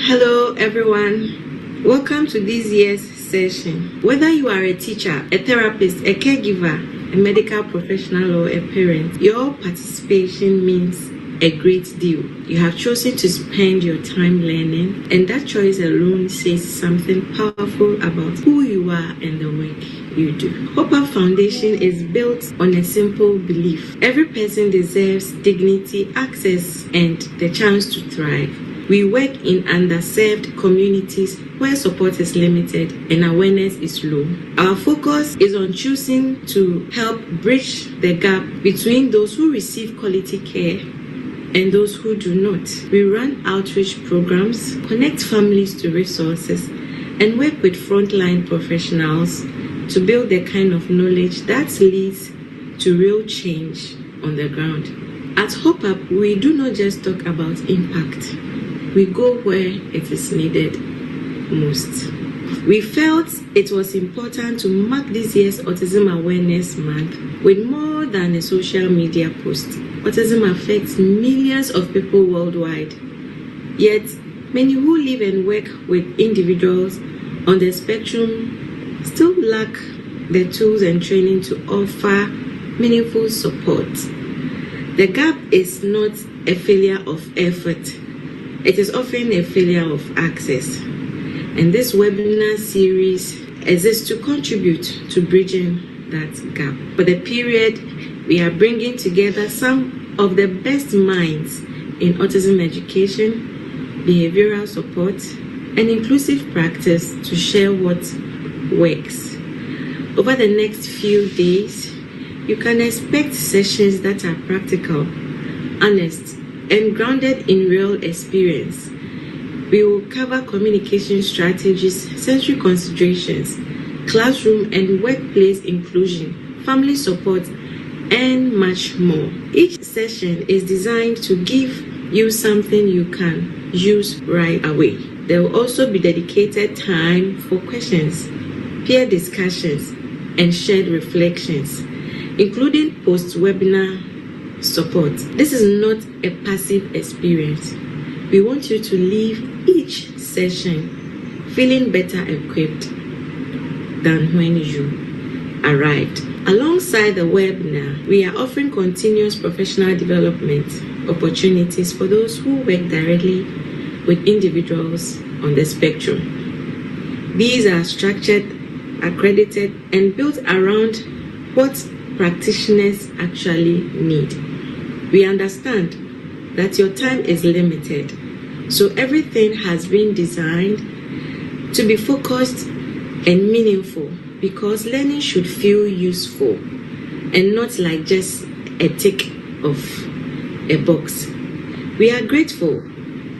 Hello everyone, welcome to this year's session. Whether you are a teacher, a therapist, a caregiver, a medical professional or a parent, your participation means a great deal. You have chosen to spend your time learning, and that choice alone says something powerful about who you are and the work you do. Hope Up Foundation is built on a simple belief. Every person deserves dignity, access, and the chance to thrive. We work in underserved communities where support is limited and awareness is low. Our focus is on choosing to help bridge the gap between those who receive quality care and those who do not. We run outreach programs, connect families to resources, and work with frontline professionals to build the kind of knowledge that leads to real change on the ground. At Hope Up, we do not just talk about impact. We go where it is needed most. We felt it was important to mark this year's Autism Awareness Month with more than a social media post. Autism affects millions of people worldwide. Yet, many who live and work with individuals on the spectrum still lack the tools and training to offer meaningful support. The gap is not a failure of effort. It is often a failure of access. And this webinar series exists to contribute to bridging that gap. For the period, we are bringing together some of the best minds in autism education, behavioral support, and inclusive practice to share what works. Over the next few days, you can expect sessions that are practical, honest, and grounded in real experience. We will cover communication strategies, sensory considerations, classroom and workplace inclusion, family support, and much more. Each session is designed to give you something you can use right away. There will also be dedicated time for questions, peer discussions, and shared reflections, including post-webinar support. This is not a passive experience. We want you to leave each session feeling better equipped than when you arrived. Alongside the webinar, we are offering continuous professional development opportunities for those who work directly with individuals on the spectrum. These are structured, accredited, and built around what practitioners actually need. We understand that your time is limited, so everything has been designed to be focused and meaningful, because learning should feel useful and not like just a tick of a box. We are grateful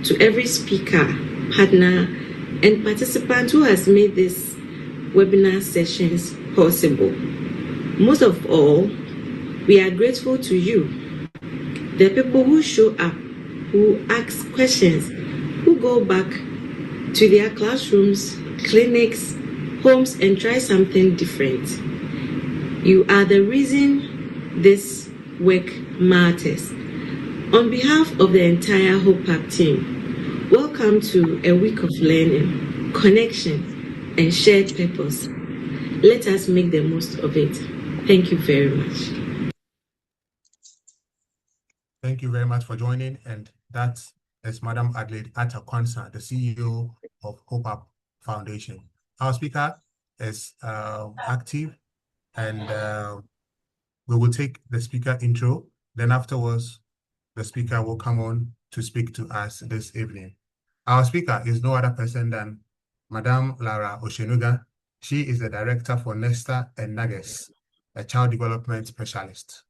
to every speaker, partner, and participant who has made these webinar sessions possible. Most of all, we are grateful to you, the people who show up, who ask questions, who go back to their classrooms, clinics, homes, and try something different. You are the reason this work matters. On behalf of the entire Hope Up team, welcome to a week of learning, connection, and shared purpose. Let us make the most of it. Thank you very much. Thank you very much for joining. And that is Madam Adelaide Atakwansa, the CEO of Hope Up Foundation. Our speaker is active, and we will take the speaker intro. Then afterwards, the speaker will come on to speak to us this evening. Our speaker is no other person than Madam Lara Oshinuga. She is the director for Nesta and Nuggets, a child development specialist.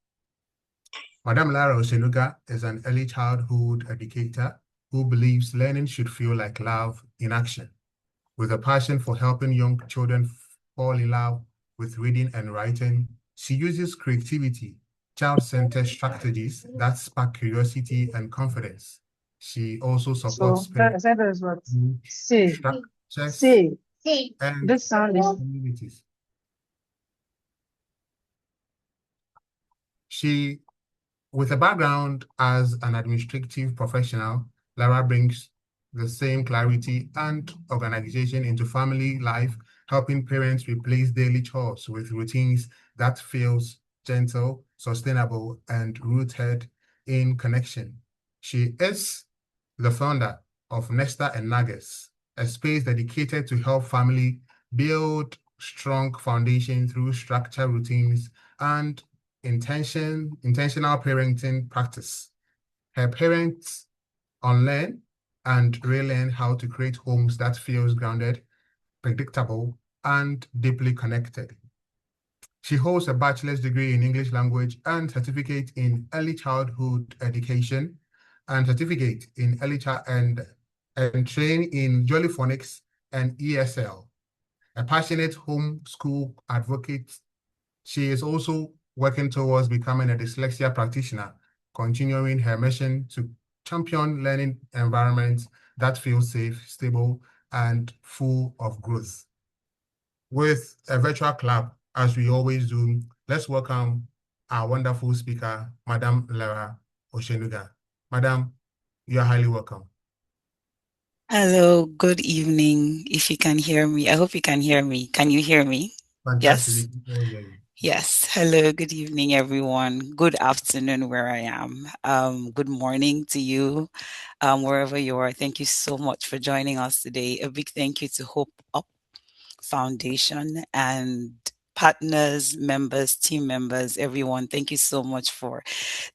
Madam Lara Oshinuga is an early childhood educator who believes learning should feel like love in action. With a passion for helping young children fall in love with reading and writing, she uses creativity, child-centered strategies that spark curiosity and confidence. She also supports parents and this sound is communities. With a background as an administrative professional, Lara brings the same clarity and organization into family life, helping parents replace daily chores with routines that feels gentle, sustainable, and rooted in connection. She is the founder of Nesta and Nuggets, a space dedicated to help family build strong foundation through structured routines and intentional parenting practice. Her parents unlearn and relearn how to create homes that feels grounded, predictable, and deeply connected. She holds a bachelor's degree in English language and certificate in early childhood education and certificate in early child and train in Jolly Phonics and ESL. A passionate homeschool advocate, she is also working towards becoming a dyslexia practitioner, continuing her mission to champion learning environments that feel safe, stable, and full of growth. With a virtual clap, as we always do, let's welcome our wonderful speaker, Madam Lara Oshinuga. Madam, you are highly welcome. Hello, good evening. If you can hear me, I hope you can hear me. Can you hear me? Fantastic. We Yes? can all hear you. Yes. Hello, good evening, everyone. Good afternoon, where I am. Good morning to you, wherever you are. Thank you so much for joining us today. A big thank you to Hope Up Foundation and partners, members, team members, everyone. Thank you so much for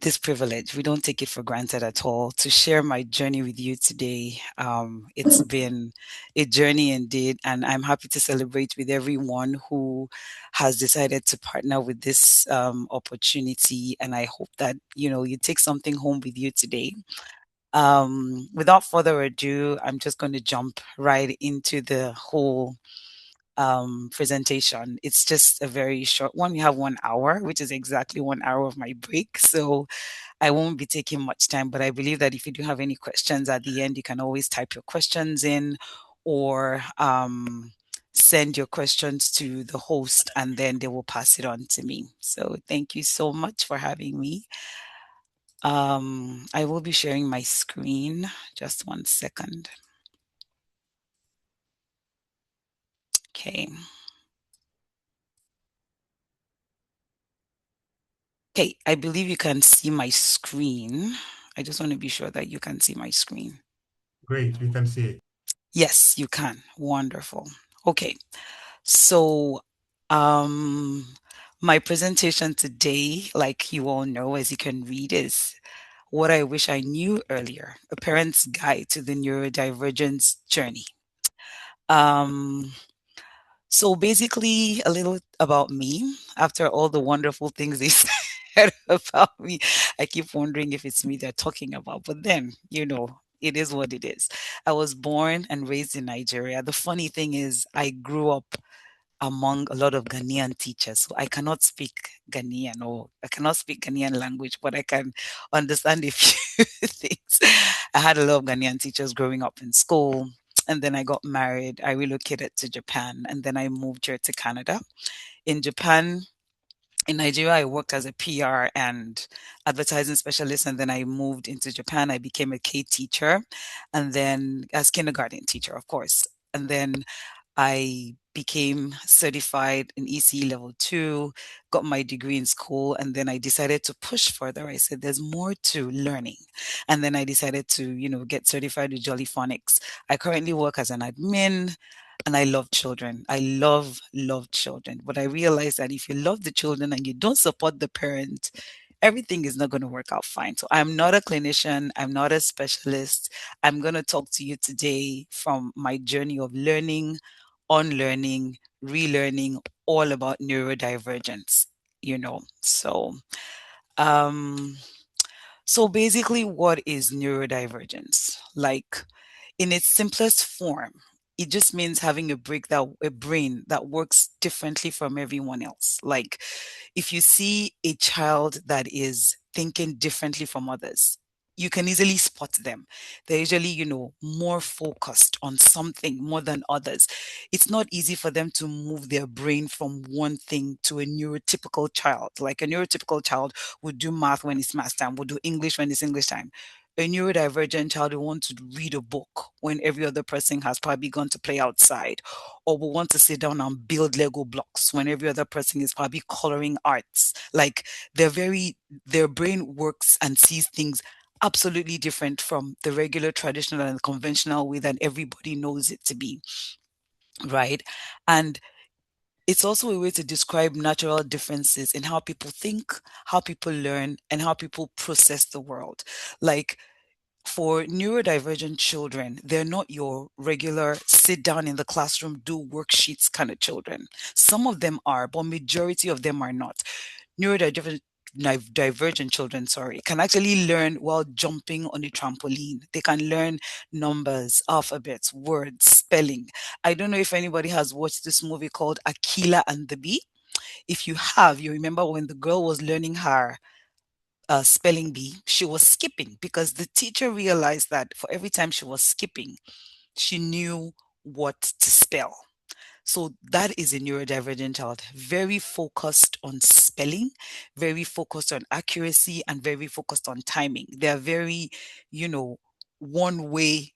this privilege. We don't take it for granted at all to share my journey with you today. It's been a journey indeed, and I'm happy to celebrate with everyone who has decided to partner with this opportunity. And I hope that you take something home with you today. Without further ado, I'm just going to jump right into the whole presentation. It's just a very short one. We have 1 hour, which is exactly 1 hour of my break. So I won't be taking much time, but I believe that if you do have any questions at the end, you can always type your questions in or send your questions to the host and then they will pass it on to me. So thank you so much for having me. I will be sharing my screen. Just 1 second. Okay. Okay, I believe you can see my screen. I just want to be sure that you can see my screen. Great, we can see it. Yes, you can. Wonderful. Okay. So, my presentation today, like you all know, as you can read, is what I wish I knew earlier, a parent's guide to the neurodivergence journey. Um, so basically a little about me. After all the wonderful things they said about me, I keep wondering if it's me they're talking about, but then, it is what it is. I was born and raised in Nigeria. The funny thing is I grew up among a lot of Ghanaian teachers. So I cannot speak Ghanaian or I cannot speak Ghanaian language, but I can understand a few things. I had a lot of Ghanaian teachers growing up in school. And then I got married. I relocated to Japan and then I moved here to Canada. In Japan, in Nigeria, I worked as a PR and advertising specialist, and then I moved into Japan. I became a K teacher, and then as kindergarten teacher, of course. And then I became certified in ECE level 2, got my degree in school, and then I decided to push further. I said, there's more to learning. And then I decided to, get certified with Jolly Phonics. I currently work as an admin and I love children. I love children. But I realized that if you love the children and you don't support the parent, everything is not going to work out fine. So I'm not a clinician. I'm not a specialist. I'm going to talk to you today from my journey of learning, unlearning, relearning, all about neurodivergence, So, um, so basically, what is neurodivergence? Like in its simplest form, it just means having a brain that works differently from everyone else. Like if you see a child that is thinking differently from others, you can easily spot them. They're usually, more focused on something more than others. It's not easy for them to move their brain from one thing to a neurotypical child. Like a neurotypical child would do math when it's math time, would do English when it's English time. A neurodivergent child will want to read a book when every other person has probably gone to play outside, or will want to sit down and build Lego blocks when every other person is probably coloring arts. Like their brain works and sees things absolutely different from the regular, traditional, and conventional way that everybody knows it to be, right? And it's also a way to describe natural differences in how people think, how people learn, and how people process the world. Like, for neurodivergent children, they're not your regular sit down in the classroom, do worksheets kind of children. Some of them are, but majority of them are not. Neurodivergent children, sorry, can actually learn while jumping on a trampoline. They can learn numbers, alphabets, words, spelling. I don't know if anybody has watched this movie called Akila and the Bee. If you have, you remember when the girl was learning her spelling bee, she was skipping because the teacher realized that for every time she was skipping, she knew what to spell. So that is a neurodivergent child, very focused on spelling, very focused on accuracy, and very focused on timing. They are very, one way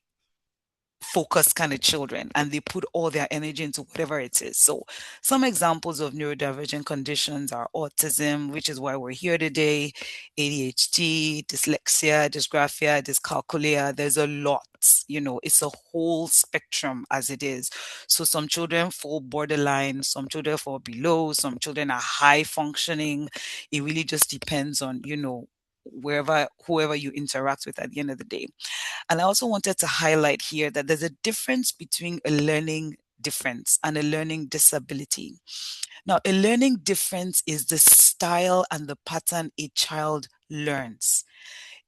focused kind of children, and they put all their energy into whatever it is. So some examples of neurodivergent conditions are autism, which is why we're here today, ADHD, dyslexia, dysgraphia, dyscalculia. There's a lot, it's a whole spectrum as it is. So some children fall borderline, some children fall below, some children are high functioning. It really just depends on, whoever you interact with at the end of the day. And I also wanted to highlight here that there's a difference between a learning difference and a learning disability. Now, a learning difference is the style and the pattern a child learns.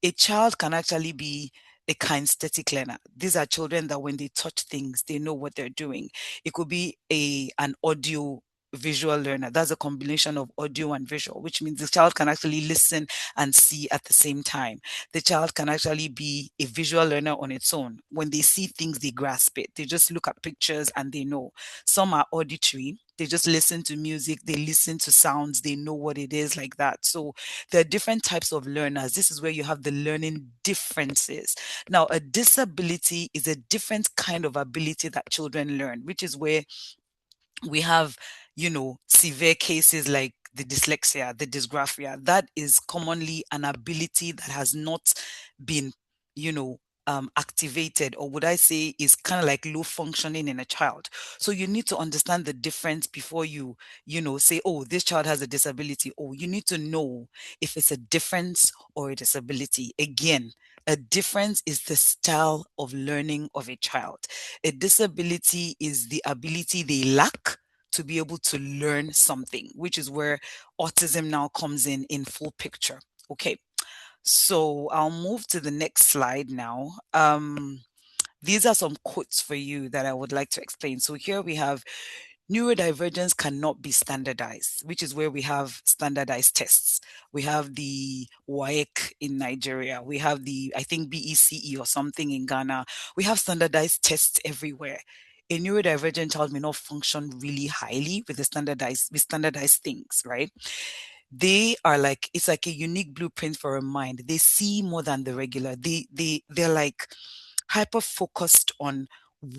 A child can actually be a kinesthetic learner. These are children that when they touch things, they know what they're doing. It could be an audio visual learner. That's a combination of audio and visual, which means the child can actually listen and see at the same time. The child can actually be a visual learner on its own. When they see things, they grasp it. They just look at pictures and they know. Some are auditory. They just listen to music, they listen to sounds, they know what it is, like that. So there are different types of learners. This is where you have the learning differences. Now, a disability is a different kind of ability that children learn, which is where we have, severe cases like the dyslexia, the dysgraphia. That is commonly an ability that has not been, you know, activated, or would I say is kind of like low functioning in a child. So you need to understand the difference before say, oh, this child has a disability. Or you need to know if it's a difference or a disability. Again, a difference is the style of learning of a child. A disability is the ability they lack to be able to learn something, which is where autism now comes in full picture. Okay, so I'll move to the next slide now. These are some quotes for you that I would like to explain. So here we have neurodivergence cannot be standardized, which is where we have standardized tests. We have the WAEC in Nigeria. We have the, I think, BECE or something in Ghana. We have standardized tests everywhere. A neurodivergent child may not function really highly with standardized things, right? They are like, it's like a unique blueprint for a mind. They see more than the regular. They're like hyper focused on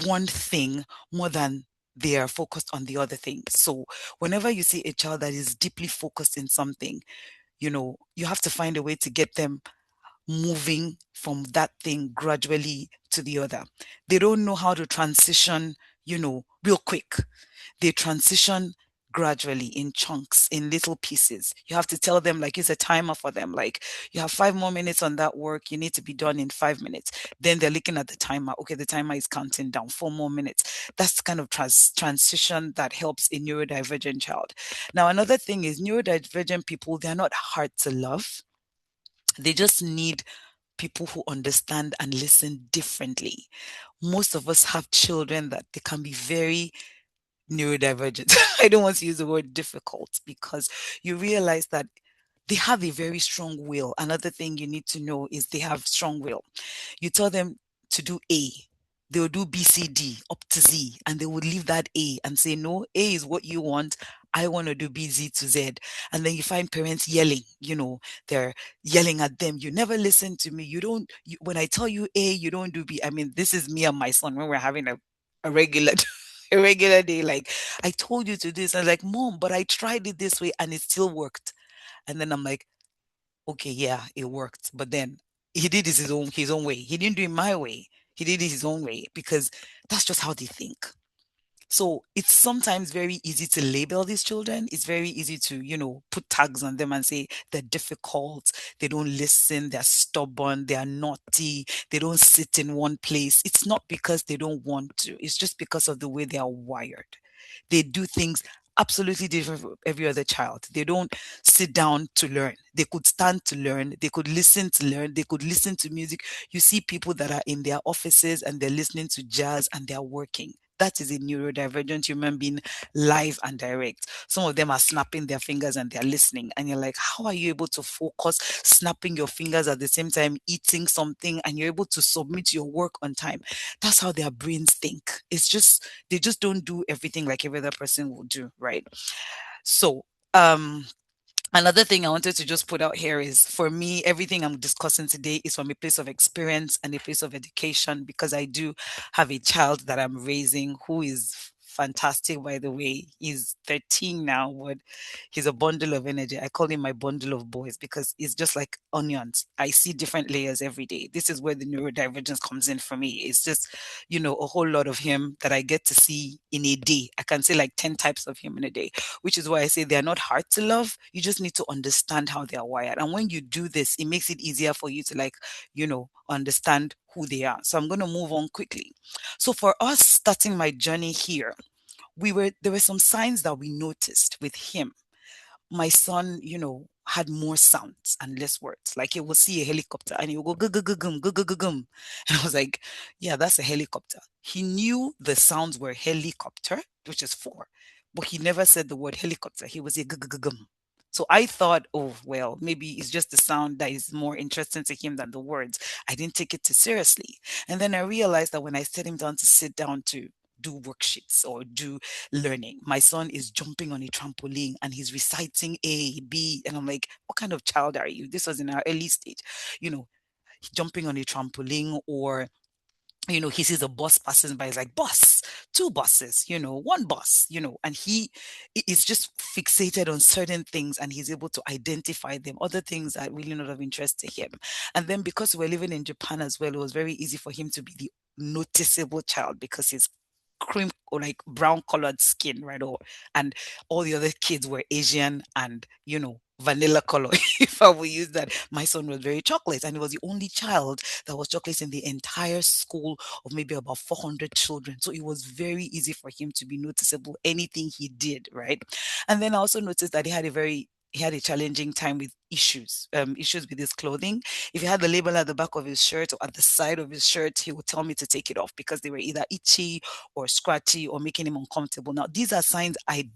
one thing more than they are focused on the other things. So whenever you see a child that is deeply focused in something, you have to find a way to get them moving from that thing gradually to the other. They don't know how to transition, real quick. They transition gradually in chunks, in little pieces. You have to tell them, like, it's a timer for them. Like, you have 5 more minutes on that work. You need to be done in 5 minutes. Then they're looking at the timer. Okay, the timer is counting down 4 more minutes. That's the kind of transition that helps a neurodivergent child. Now, another thing is neurodivergent people, they're not hard to love. They just need people who understand and listen differently. Most of us have children that they can be very neurodivergent. I don't want to use the word difficult, because you realize that they have a very strong will. Another thing you need to know is they have strong will. You tell them to do A, they'll do B, C, D up to Z, and they would leave that A and say, no, A is what you want. I want to do B, Z to Z. And then you find parents yelling, they're yelling at them. You never listen to me. When I tell you A, you don't do B. I mean, this is me and my son when we're having a regular a regular day. Like, I told you to do this. I was like, Mom, but I tried it this way and it still worked. And then I'm like, okay, yeah, it worked. But then he did it his own way. He didn't do it my way. He did it his own way because that's just how they think. So it's sometimes very easy to label these children. It's very easy to, put tags on them and say they're difficult, they don't listen, they're stubborn, they are naughty, they don't sit in one place. It's not because they don't want to, it's just because of the way they are wired. They do things absolutely different from every other child. They don't sit down to learn. They could stand to learn. They could listen to learn. They could listen to music. You see people that are in their offices and they're listening to jazz and they're working. That is a neurodivergent human being, live and direct. Some of them are snapping their fingers and they're listening. And you're like, how are you able to focus, snapping your fingers at the same time, eating something, and you're able to submit your work on time? That's how their brains think. It's just, they just don't do everything like every other person will do, right? So, another thing I wanted to just put out here is, for me, everything I'm discussing today is from a place of experience and a place of education, because I do have a child that I'm raising who is fantastic, by the way. He's 13 now, but he's a bundle of energy. I call him my bundle of boys because it's just like onions. I see different layers every day. This is where the neurodivergence comes in for me. It's just, a whole lot of him that I get to see in a day. I can say like 10 types of him in a day, which is why I say they're not hard to love. You just need to understand how they're wired. And when you do this, it makes it easier for you to understand who they are. So I'm going to move on quickly. So for us, starting my journey here, there were some signs that we noticed with him. My son, had more sounds and less words. Like, he will see a helicopter and he will go gum, gum. And I was like, yeah, that's a helicopter. He knew the sounds were helicopter, which is four, but he never said the word helicopter. He was a gum. So I thought, oh, well, maybe it's just the sound that is more interesting to him than the words. I didn't take it too seriously. And then I realized that when I set him down to sit down to do worksheets or do learning, my son is jumping on a trampoline and he's reciting A, B. And I'm like, what kind of child are you? This was in our early stage, jumping on a trampoline, or he sees a bus passing by. He's like, bus, two buses, one bus, and he is just fixated on certain things and he's able to identify them. Other things are really not of interest to him. And then because we're living in Japan as well, it was very easy for him to be the noticeable child because he's cream or like brown colored skin, right? And all the other kids were Asian and vanilla color. If I will use that, my son was very chocolate, and he was the only child that was chocolate in the entire school of maybe about 400 children. So it was very easy for him to be noticeable, anything he did, right? And then I also noticed that he had a challenging time with issues with his clothing. If he had the label at the back of his shirt or at the side of his shirt, he would tell me to take it off because they were either itchy or scratchy or making him uncomfortable. Now, these are signs I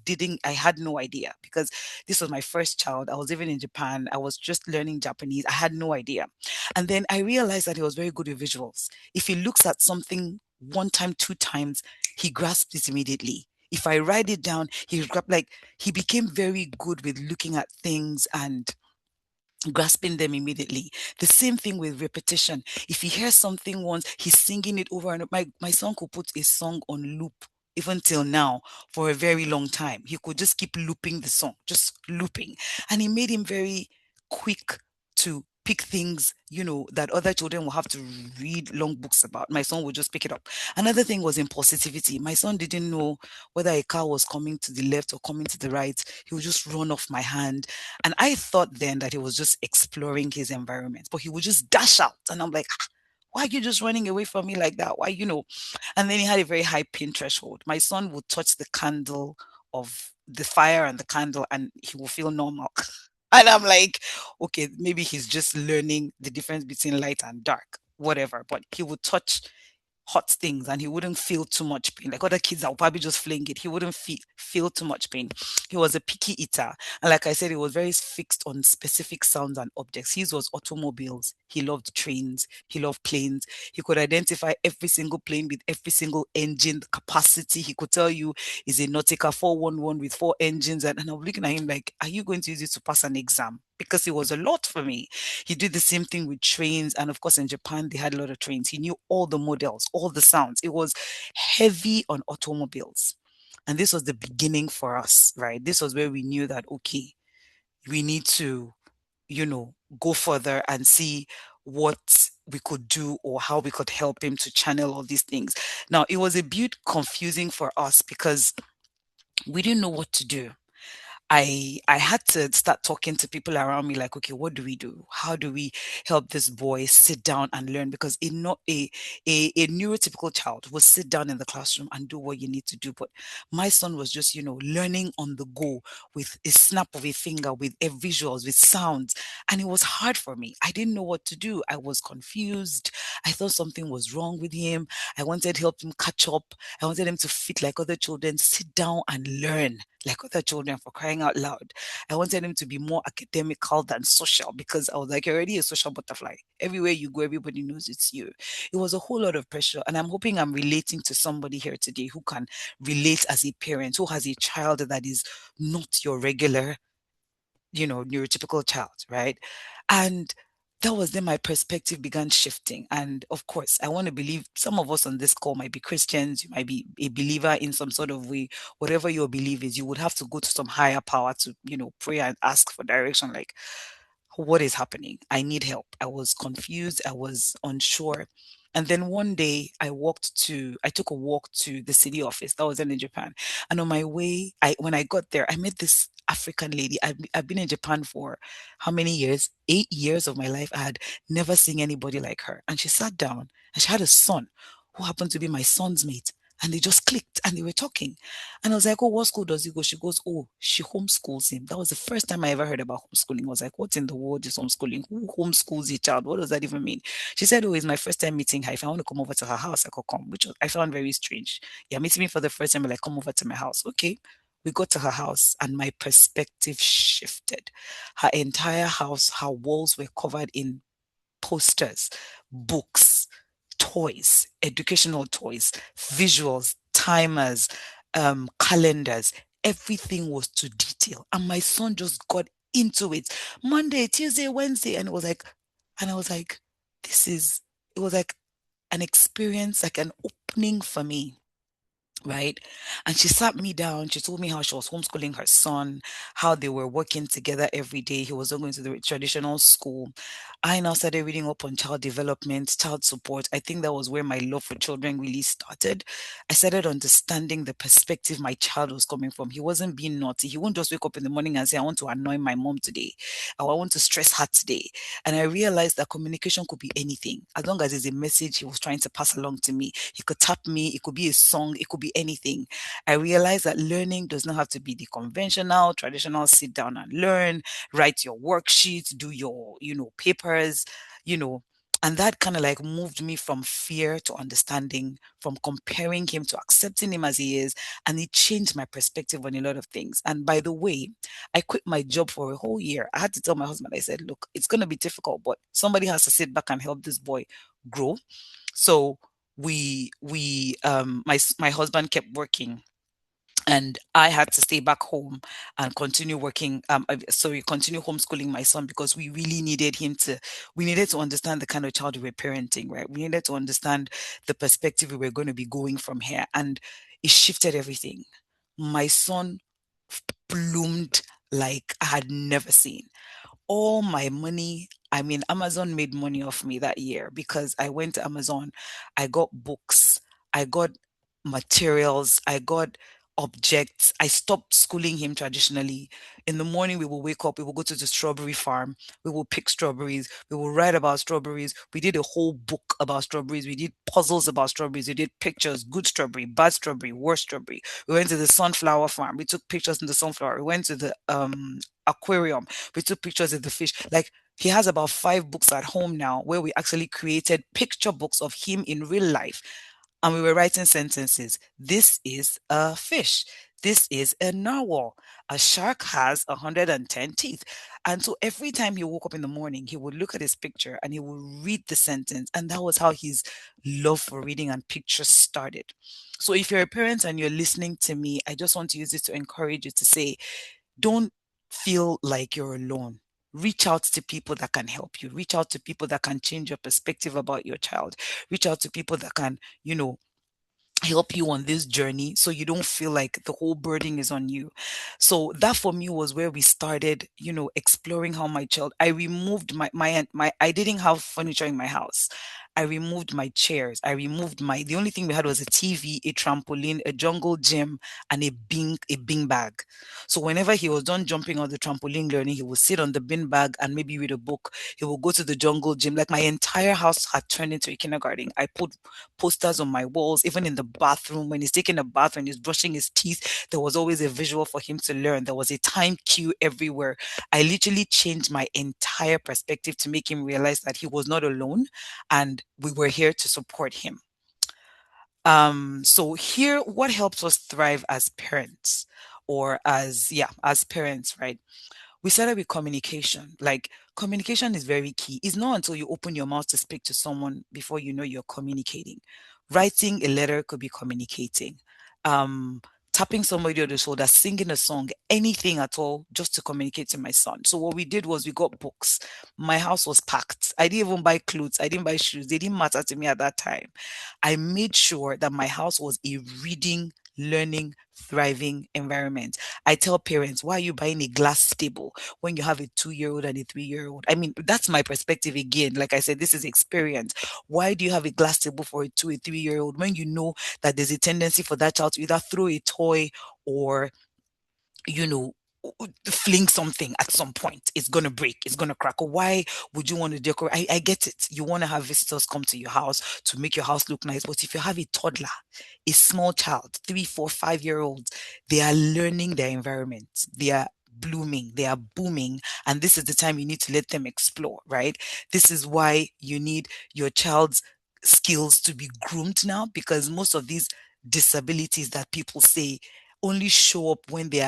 had no idea, because this was my first child. I was living in Japan. I was just learning Japanese. I had no idea. And then I realized that he was very good with visuals. If he looks at something one time, two times, he grasps it immediately. If I write it down, he became very good with looking at things and grasping them immediately. The same thing with repetition. If he hears something once, he's singing it over and over. My son could put a song on loop even till now for a very long time. He could just keep looping the song, just looping. And it made him very quick to pick things, that other children will have to read long books about. My son would just pick it up. Another thing was impulsivity. My son didn't know whether a car was coming to the left or coming to the right. He would just run off my hand. And I thought then that he was just exploring his environment, but he would just dash out. And I'm like, why are you just running away from me like that? Why, And then he had a very high pain threshold. My son would touch the candle of the fire and the candle and he will feel normal. And I'm like, okay, maybe he's just learning the difference between light and dark, whatever. But he would touch hot things and he wouldn't feel too much pain. Like other kids that would probably just fling it, he wouldn't feel too much pain. He was a picky eater. And like I said, he was very fixed on specific sounds and objects. His was automobiles. He loved trains. He loved planes. He could identify every single plane with every single engine, the capacity. He could tell you is a Nautica 411 with 4 engines. And I'm looking at him like, are you going to use it to pass an exam? Because it was a lot for me. He did the same thing with trains. And of course, in Japan, they had a lot of trains. He knew all the models, all the sounds. It was heavy on automobiles. And this was the beginning for us, right? This was where we knew that, okay, we need to, go further and see what we could do or how we could help him to channel all these things. Now, it was a bit confusing for us because we didn't know what to do. I had to start talking to people around me like, okay, what do we do? How do we help this boy sit down and learn? Because a neurotypical child will sit down in the classroom and do what you need to do. But my son was just, learning on the go with a snap of a finger, with visuals, with sounds. And it was hard for me. I didn't know what to do. I was confused. I thought something was wrong with him. I wanted to help him catch up. I wanted him to fit like other children, sit down and learn like other children, for crying out loud. I wanted him to be more academical than social because I was like, you're already a social butterfly. Everywhere you go, everybody knows it's you. It was a whole lot of pressure. And I'm hoping I'm relating to somebody here today who can relate as a parent, who has a child that is not your regular, neurotypical child, right? And that was then my perspective began shifting. And of course, I want to believe some of us on this call might be Christians, you might be a believer in some sort of way. Whatever your belief is, you would have to go to some higher power to, pray and ask for direction. Like, what is happening? I need help. I was confused. I was unsure. And then one day I took a walk to the city office that was in Japan. And on my way, when I got there, I met this African lady. I've been in Japan for how many years? 8 years of my life. I had never seen anybody like her. And she sat down and she had a son who happened to be my son's mate. And they just clicked and they were talking. And I was like, oh, what school does he go? She goes, oh, she homeschools him. That was the first time I ever heard about homeschooling. I was like, what in the world is homeschooling? Who homeschools a child? What does that even mean? She said, oh, it's my first time meeting her. If I want to come over to her house, I could come, which I found very strange. Yeah, meeting me for the first time, like, come over to my house. Okay. We got to her house and my perspective shifted. Her entire house, her walls were covered in posters, books, toys, educational toys, visuals, timers, calendars. Everything was to detail. And my son just got into it. Monday, Tuesday, Wednesday. And I was like, it was like an experience, like an opening for me. Right. And she sat me down. She told me how she was homeschooling her son, how they were working together every day. He was not going to the traditional school. I now started reading up on child development, child support. I think that was where my love for children really started. I started understanding the perspective my child was coming from. He wasn't being naughty. He won't just wake up in the morning and say, I want to annoy my mom today, or I want to stress her today. And I realized that communication could be anything. As long as it's a message he was trying to pass along to me, he could tap me, it could be a song, it could be anything. I realized that learning does not have to be the conventional, traditional sit down and learn, write your worksheets, do your, papers, you know. And that kind of like moved me from fear to understanding, from comparing him to accepting him as he is. And it changed my perspective on a lot of things. And by the way, I quit my job for a whole year. I had to tell my husband, I said, look, it's going to be difficult, but somebody has to sit back and help this boy grow. So my husband kept working and I had to stay back home and continue working. Continue homeschooling my son because we really we needed to understand the kind of child we were parenting, right? We needed to understand the perspective we were going to be going from here. And it shifted everything. My son bloomed like I had never seen. All my money, I mean, Amazon made money off me that year because I went to Amazon, I got books, I got materials, I got objects. I stopped schooling him traditionally. In the morning, we will wake up, we will go to the strawberry farm, we will pick strawberries, we will write about strawberries. We did a whole book about strawberries, we did puzzles about strawberries, we did pictures, good strawberry, bad strawberry, worst strawberry. We went to the sunflower farm, we took pictures in the sunflower, we went to the aquarium, we took pictures of the fish. Like, he has about 5 books at home now where we actually created picture books of him in real life. And we were writing sentences. This is a fish. This is a narwhal. A shark has 110 teeth. And so every time he woke up in the morning, he would look at his picture and he would read the sentence. And that was how his love for reading and pictures started. So if you're a parent and you're listening to me, I just want to use this to encourage you to say, don't feel like you're alone. Reach out to people that can help you. Reach out to people that can change your perspective about your child. Reach out to people that can, help you on this journey so you don't feel like the whole burden is on you. So that for me was where we started, exploring how my child, I removed my I didn't have furniture in my house. I removed my chairs. The only thing we had was a TV, a trampoline, a jungle gym, and a bean bag. So whenever he was done jumping on the trampoline learning, he would sit on the bean bag and maybe read a book. He would go to the jungle gym. Like my entire house had turned into a kindergarten. I put posters on my walls, even in the bathroom. When he's taking a bath, when he's brushing his teeth, there was always a visual for him to learn. There was a time cue everywhere. I literally changed my entire perspective to make him realize that he was not alone and we were here to support him. So here, what helps us thrive as parents or as parents, right? We started with communication. Like communication is very key. It's not until you open your mouth to speak to someone before you know you're communicating. Writing a letter could be communicating. Um, Tapping somebody on the shoulder, singing a song, anything at all, just to communicate to my son. So what we did was we got books. My house was packed. I didn't even buy clothes. I didn't buy shoes. They didn't matter to me at that time. I made sure that my house was a reading, learning, thriving environment. I tell parents, why are you buying a glass table when you have a 2-year-old and a 3-year-old? I mean, that's my perspective again. Like I said, this is experience. Why do you have a glass table for a 3-year-old when you know that there's a tendency for that child to either throw a toy or, you know, fling something at some point? It's going to break, it's going to crack. Or why would you want to decorate? I get it. You want to have visitors come to your house to make your house look nice. But if you have a toddler, a small child, 3, 4, 5-year-olds, they are learning their environment. They are blooming, they are booming. And this is the time you need to let them explore, right? This is why you need your child's skills to be groomed now, because most of these disabilities that people say only show up when they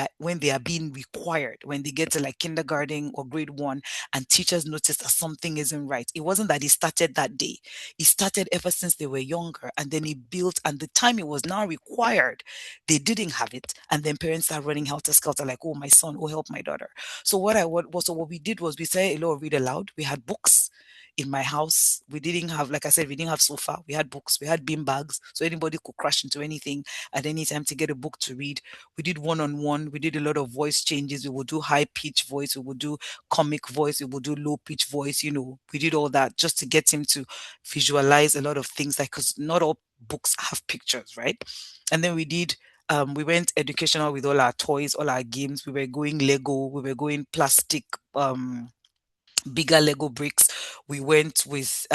are being required, when they get to like kindergarten or grade 1 and teachers notice that something isn't right. It wasn't that it started that day. It started ever since they were younger, and then it built, and the time it was now required, they didn't have it. And then parents are running helter skelter like, oh, my son, oh, help my daughter. So what we did was we said a lot of read aloud. We had books in my house. We didn't have, like I said, we didn't have sofa. We had books, we had bean bags, so anybody could crash into anything at any time to get a book to read. We did one-on-one. We did a lot of voice changes. We would do high pitch voice. We would do comic voice. We would do low pitch voice. We did all that just to get him to visualize a lot of things, like, because not all books have pictures, right? And then we went educational with all our toys, all our games. We were going Lego. We were going plastic, bigger Lego bricks. We went with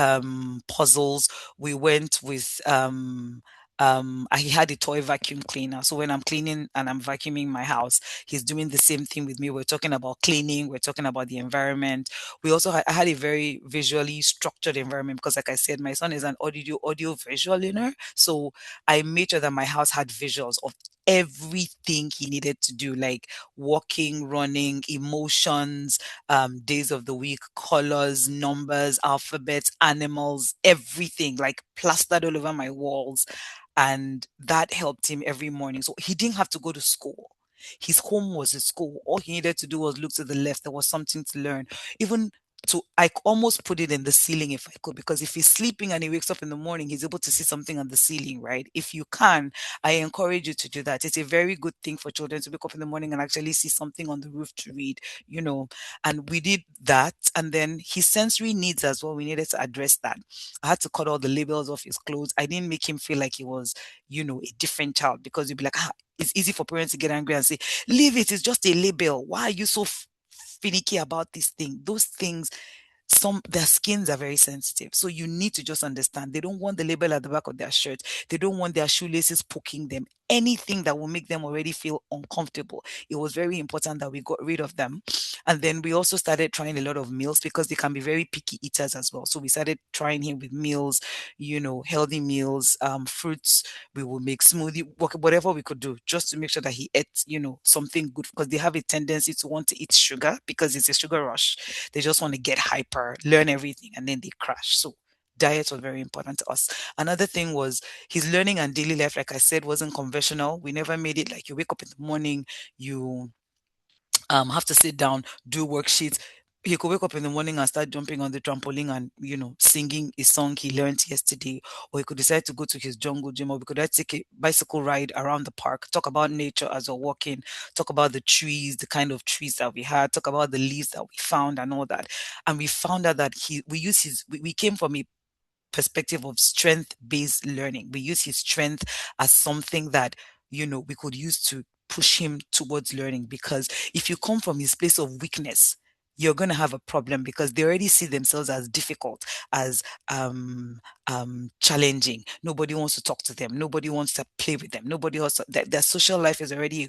puzzles. We went with I had a toy vacuum cleaner. So when I'm cleaning and I'm vacuuming my house, he's doing the same thing with me. We're talking about cleaning, we're talking about the environment. I had a very visually structured environment because, like I said, my son is an audio visual learner. So I made sure that my house had visuals of everything he needed to do, like walking, running, emotions, days of the week, colors, numbers, alphabets, animals, everything, like plastered all over my walls. And that helped him every morning. So he didn't have to go to school. His home was his school. All he needed to do was look to the left. There was something to learn. Even I almost put it in the ceiling if I could, because if he's sleeping and he wakes up in the morning, he's able to see something on the ceiling, right? If you can, I encourage you to do that. It's a very good thing for children to wake up in the morning and actually see something on the roof to read, and we did that. And then his sensory needs as well, we needed to address that. I had to cut all the labels off his clothes. I didn't make him feel like he was, a different child, because you'd be like, it's easy for parents to get angry and say, leave it, it's just a label. Why are you so finicky about this thing? Those things, their skins are very sensitive. So you need to just understand, they don't want the label at the back of their shirt. They don't want their shoelaces poking them. Anything that will make them already feel uncomfortable. It was very important that we got rid of them. And then we also started trying a lot of meals because they can be very picky eaters as well. So we started trying him with meals, healthy meals, fruits. We would make smoothie, whatever we could do just to make sure that he ate, something good, because they have a tendency to want to eat sugar because it's a sugar rush. They just want to get hyper, learn everything, and then they crash. So diet was very important to us. Another thing was his learning and daily life, like I said, wasn't conventional. We never made it like you wake up in the morning, you have to sit down, do worksheets. He could wake up in the morning and start jumping on the trampoline and, singing a song he learned yesterday. Or he could decide to go to his jungle gym, or we could take a bicycle ride around the park, talk about nature as we're walking, talk about the trees, the kind of trees that we had, talk about the leaves that we found and all that. And we found out that we came from a perspective of strength-based learning. We use his strength as something that, we could use to push him towards learning. Because if you come from his place of weakness, you're going to have a problem, because they already see themselves as difficult, as challenging. Nobody wants to talk to them. Nobody wants to play with them. Nobody else. Their social life is already,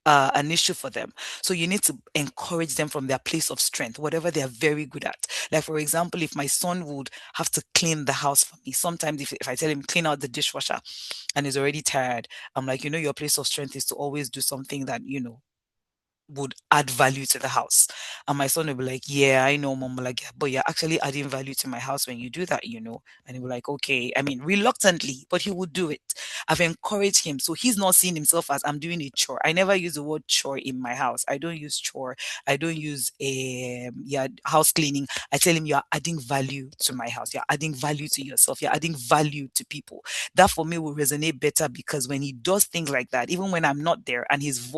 an issue for them. So you need to encourage them from their place of strength, whatever they are very good at. Like, for example, if my son would have to clean the house for me, sometimes if I tell him clean out the dishwasher and he's already tired, I'm like, your place of strength is to always do something that, would add value to the house. And my son will be like, yeah, I know, mom. Like, "Yeah, but you're actually adding value to my house when you do that. And he'll be like, okay. I mean, reluctantly, but he would do it. I've encouraged him. So he's not seeing himself as I'm doing a chore. I never use the word chore in my house. I don't use chore. I don't use house cleaning. I tell him you're adding value to my house. You're adding value to yourself. You're adding value to people. That for me will resonate better, because when he does things like that, even when I'm not there and his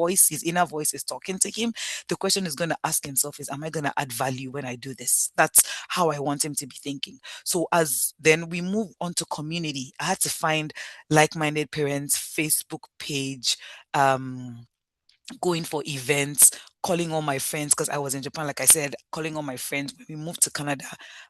inner voice is talking to him, the question is going to ask himself is, am I going to add value when I do this? That's how I want him to be thinking. So as then we move on to community, I had to find like-minded parents, Facebook page, going for events, calling all my friends, because I was in Japan, like I said, calling all my friends. When we moved to Canada,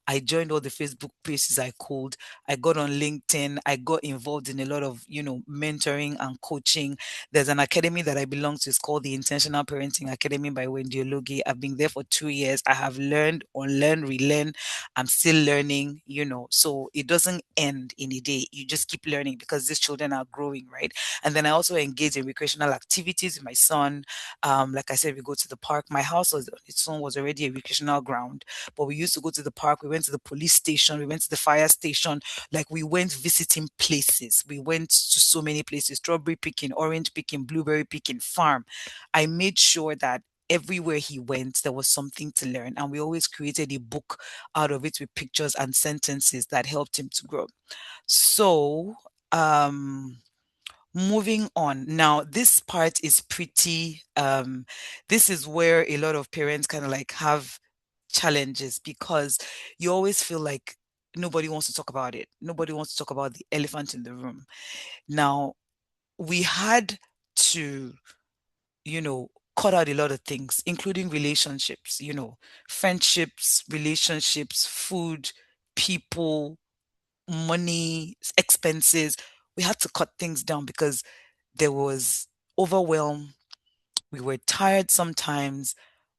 I joined all the Facebook pages I could. I got on LinkedIn. I got involved in a lot of, mentoring and coaching. There's an academy that I belong to. It's called the Intentional Parenting Academy by Wendy Ologi. I've been there for 2 years. I have learned, unlearn, relearn. I'm still learning, so it doesn't end in a day. You just keep learning because these children are growing, right? And then I also engage in recreational activities with my son. Like I said, we go to the park. My house was its own was already a recreational ground, but we used to go to the park. We went to the police station. We went to the fire station. Like, we went visiting places. We went to so many places: strawberry picking, orange picking, blueberry picking, farm. I made sure that everywhere he went, there was something to learn. And we always created a book out of it with pictures and sentences that helped him to grow. So, moving on. Now, this part is pretty, this is where a lot of parents kind of like have challenges, because you always feel like nobody wants to talk about it. Nobody wants to talk about the elephant in the room. Now, we had to, cut out a lot of things, including relationships, friendships, relationships, food, people, money, expenses. We had to cut things down because there was overwhelm. We were tired sometimes.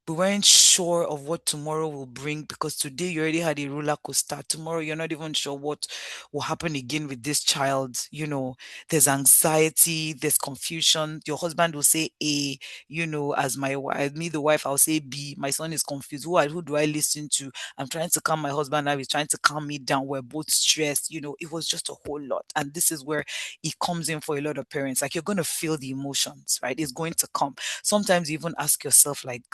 We weren't sure of what tomorrow will bring, because today you already had a roller coaster. Tomorrow you're not even sure what will happen again with this child. There's anxiety, there's confusion. Your husband will say A, as my wife, me, the wife, I'll say B. My son is confused. Who do I listen to? I'm trying to calm my husband now. He's trying to calm me down. We're both stressed. It was just a whole lot. And this is where it comes in for a lot of parents. Like, you're going to feel the emotions, right? It's going to come. Sometimes you even ask yourself, like,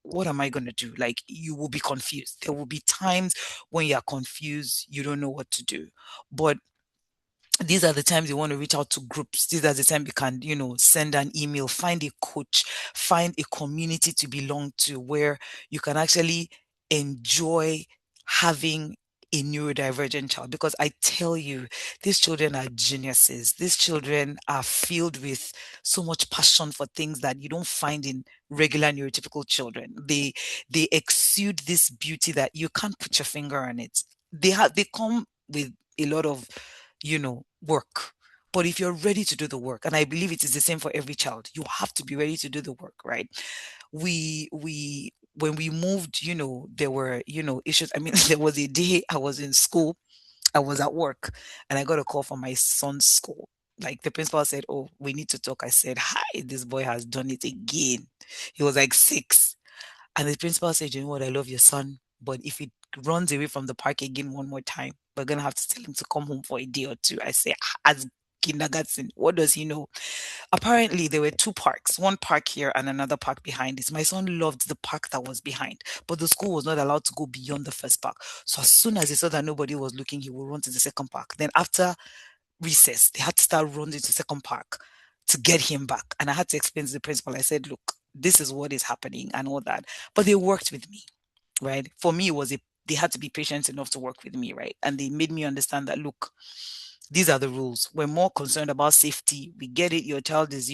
what am I going to do? Like, you will be confused. There will be times when you're confused, you don't know what to do. But these are the times you want to reach out to groups. These are the time you can, send an email, find a coach, find a community to belong to, where you can actually enjoy having a neurodivergent child. Because I tell you, these children are geniuses. These children are filled with so much passion for things that you don't find in regular neurotypical children. They exude this beauty that you can't put your finger on it. They come with a lot of, work. But if you're ready to do the work, and I believe it is the same for every child, you have to be ready to do the work, right? when we moved, there were, issues. I mean, there was a day I was in school, I was at work, and I got a call from my son's school. Like the principal said, "Oh, we need to talk." I said, "Hi, this boy has done it again." He was like 6. And the principal said, "You know what? I love your son, but if he runs away from the park again one more time, we're gonna have to tell him to come home for a day or two." I say, as kindergarten, what does he know? Apparently, there were 2 parks, one park here and another park behind it. My son loved the park that was behind, but the school was not allowed to go beyond the first park. So as soon as he saw that nobody was looking, he would run to the second park. Then after recess, they had to start running to the second park to get him back. And I had to explain to the principal. I said, "Look, this is what is happening and all that." But they worked with me, right? For me, they had to be patient enough to work with me, right? And they made me understand that, look, these are the rules. We're more concerned about safety. We get it. Your child is,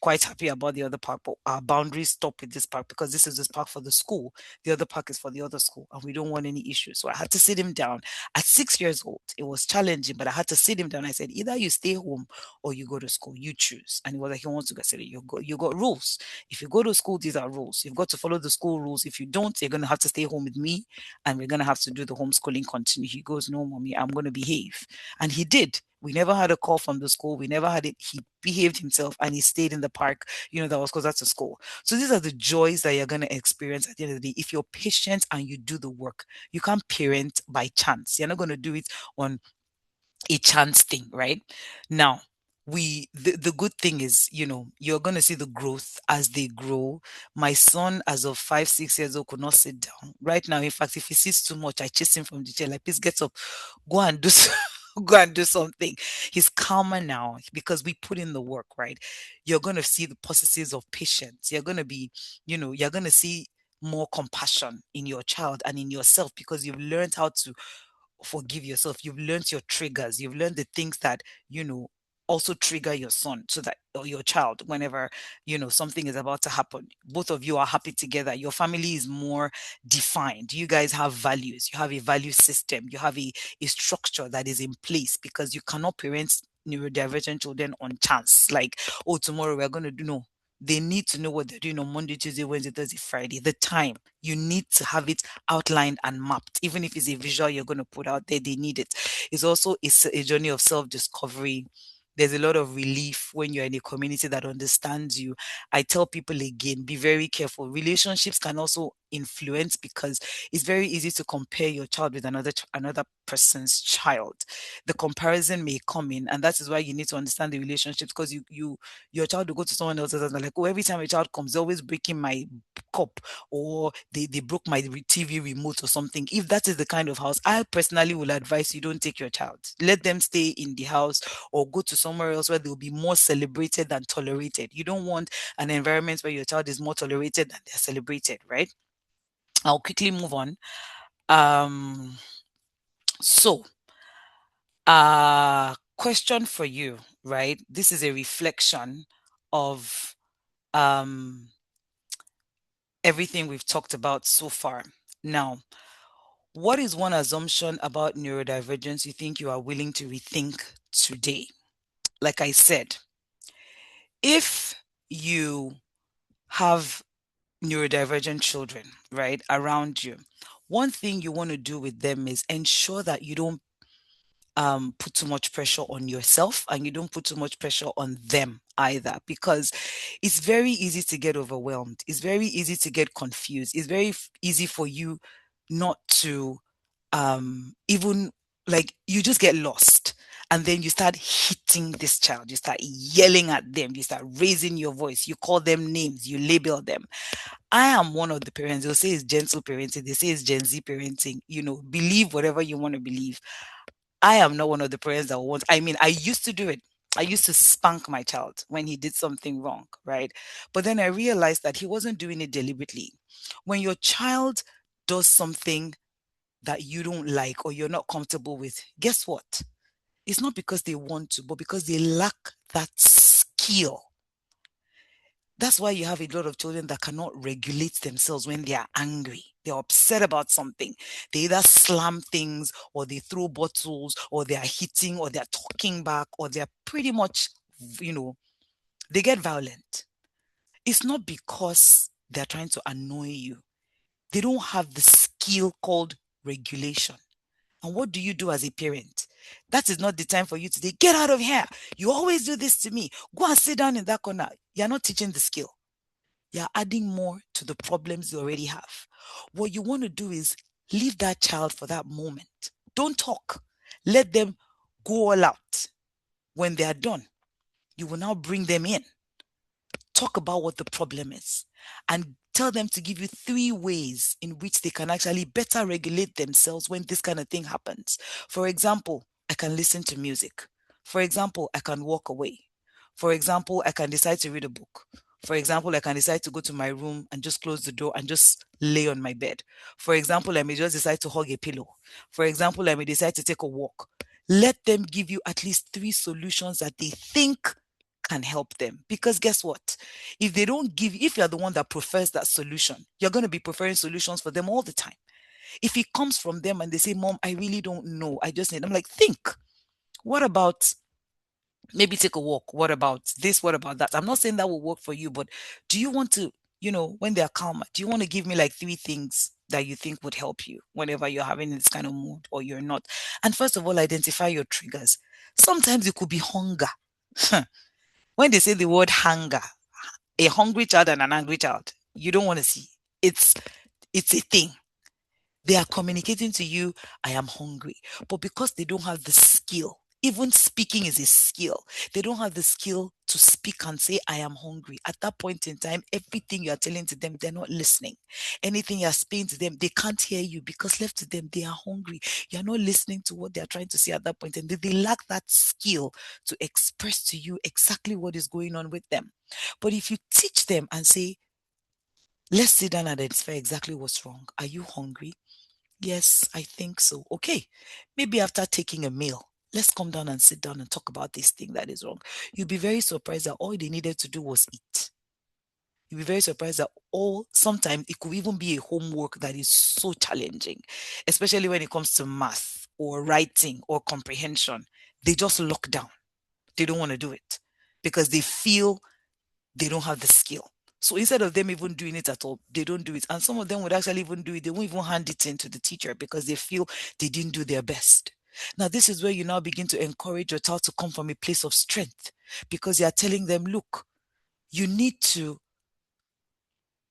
quite happy about the other park, but our boundaries stop with this park because this park for the school. The other park is for the other school, and we don't want any issues. So I had to sit him down at 6 years old. It was challenging, but I had to sit him down. I said, either you stay home or you go to school. You choose. And he was like, he wants to go. I said, you got rules. If you go to school, these are rules. You've got to follow the school rules. If you don't, you're going to have to stay home with me, and we're going to have to do the homeschooling continue. He goes, no, mommy, I'm going to behave. And he did. We never had a call from the school. We never had it. He behaved himself and he stayed in the park, that was closer to school. So these are the joys that you're going to experience at the end of the day. If you're patient and you do the work, you can't parent by chance. You're not going to do it on a chance thing, right? Now, the good thing is, you're going to see the growth as they grow. My son, as of 5 6 years old, could not sit down right now. In fact, if he sits too much, I chase him from the chair, like, please get up, go and do go and do something. He's calmer now because we put in the work, right? You're going to see the positives of patience. You're going to be, you're going to see more compassion in your child and in yourself because you've learned how to forgive yourself. You've learned your triggers. You've learned the things that, also trigger your son so that, or your child, whenever, something is about to happen. Both of you are happy together. Your family is more defined. You guys have values. You have a value system. You have a structure that is in place because you cannot parent neurodivergent children on chance. Like, oh, tomorrow we're going to do, no. They need to know what they're doing on Monday, Tuesday, Wednesday, Thursday, Friday. The time, you need to have it outlined and mapped. Even if it's a visual you're going to put out there, they need it. It's also a journey of self-discovery. There's a lot of relief when you're in a community that understands you. I tell people again, be very careful. Relationships can also influence because it's very easy to compare your child with another person's child. The comparison may come in, and that is why you need to understand the relationships, because your child will go to someone else's and they're like, oh, every time a child comes, they're always breaking my cup, or they broke my TV remote or something. If that is the kind of house, I personally will advise you don't take your child. Let them stay in the house or go to somewhere else where they'll be more celebrated than tolerated. You don't want an environment where your child is more tolerated than they're celebrated, right? I'll quickly move on. So, question for you, right? This is a reflection of everything we've talked about so far. Now, what is one assumption about neurodivergence you think you are willing to rethink today? Like I said, if you have neurodivergent children, right, around you, one thing you want to do with them is ensure that you don't put too much pressure on yourself and you don't put too much pressure on them either, because it's very easy to get overwhelmed. It's very easy to get confused. It's very easy for you not to even, like, you just get lost. And then you start hitting this child, you start yelling at them, you start raising your voice, you call them names, you label them. I am one of the parents, they'll say it's gentle parenting, they say it's Gen Z parenting, believe whatever you want to believe. I am not one of the parents that wants, I mean, I used to do it. I used to spank my child when he did something wrong, right? But then I realized that he wasn't doing it deliberately. When your child does something that you don't like or you're not comfortable with, guess what? It's not because they want to, but because they lack that skill. That's why you have a lot of children that cannot regulate themselves when they are angry. They're upset about something. They either slam things, or they throw bottles, or they are hitting, or they're talking back, or they're pretty much, they get violent. It's not because They're trying to annoy you. They don't have the skill called regulation. And what do you do as a parent? That is not the time for you to say, get out of here. You always do this to me. Go and sit down in that corner. You're not teaching the skill. You're adding more to the problems you already have. What you want to do is leave that child for that moment. Don't talk. Let them go all out. When they are done, you will now bring them in. Talk about what the problem is and tell them to give you 3 ways in which they can actually better regulate themselves when this kind of thing happens. For example, I can listen to music. For example, I can walk away. For example, I can decide to read a book. For example, I can decide to go to my room and just close the door and just lay on my bed. For example, I may just decide to hug a pillow. For example, I may decide to take a walk. Let them give you at least 3 solutions that they think can help them. Because guess what? If you're the one that prefers that solution, you're going to be preferring solutions for them all the time. If it comes from them and they say, Mom, I really don't know, I just need, I'm like, think, what about maybe take a walk? What about this? What about that? I'm not saying that will work for you, but do you want to, when they're calmer, do you want to give me like 3 things that you think would help you whenever you're having this kind of mood or you're not? And first of all, identify your triggers. Sometimes it could be hunger. When they say the word hunger, a hungry child and an angry child, you don't want to see. It's a thing. They are communicating to you, I am hungry. But because they don't have the skill, even speaking is a skill. They don't have the skill to speak and say, I am hungry. At that point in time, everything you are telling to them, they're not listening. Anything you're saying to them, they can't hear you because left to them, they are hungry. You're not listening to what they're trying to say at that point. And they lack that skill to express to you exactly what is going on with them. But if you teach them and say, let's sit down and identify exactly what's wrong. Are you hungry? Yes, I think so. Okay, maybe after taking a meal, let's come down and sit down and talk about this thing that is wrong. You'll be very surprised that all they needed to do was eat. You'll be very surprised that sometimes it could even be a homework that is so challenging, especially when it comes to math or writing or comprehension. They just lock down. They don't want to do it because they feel they don't have the skill. So instead of them even doing it at all, they don't do it. And some of them would actually even do it. They won't even hand it in to the teacher because they feel they didn't do their best. Now, this is where you now begin to encourage your child to come from a place of strength because you are telling them, look, you need to,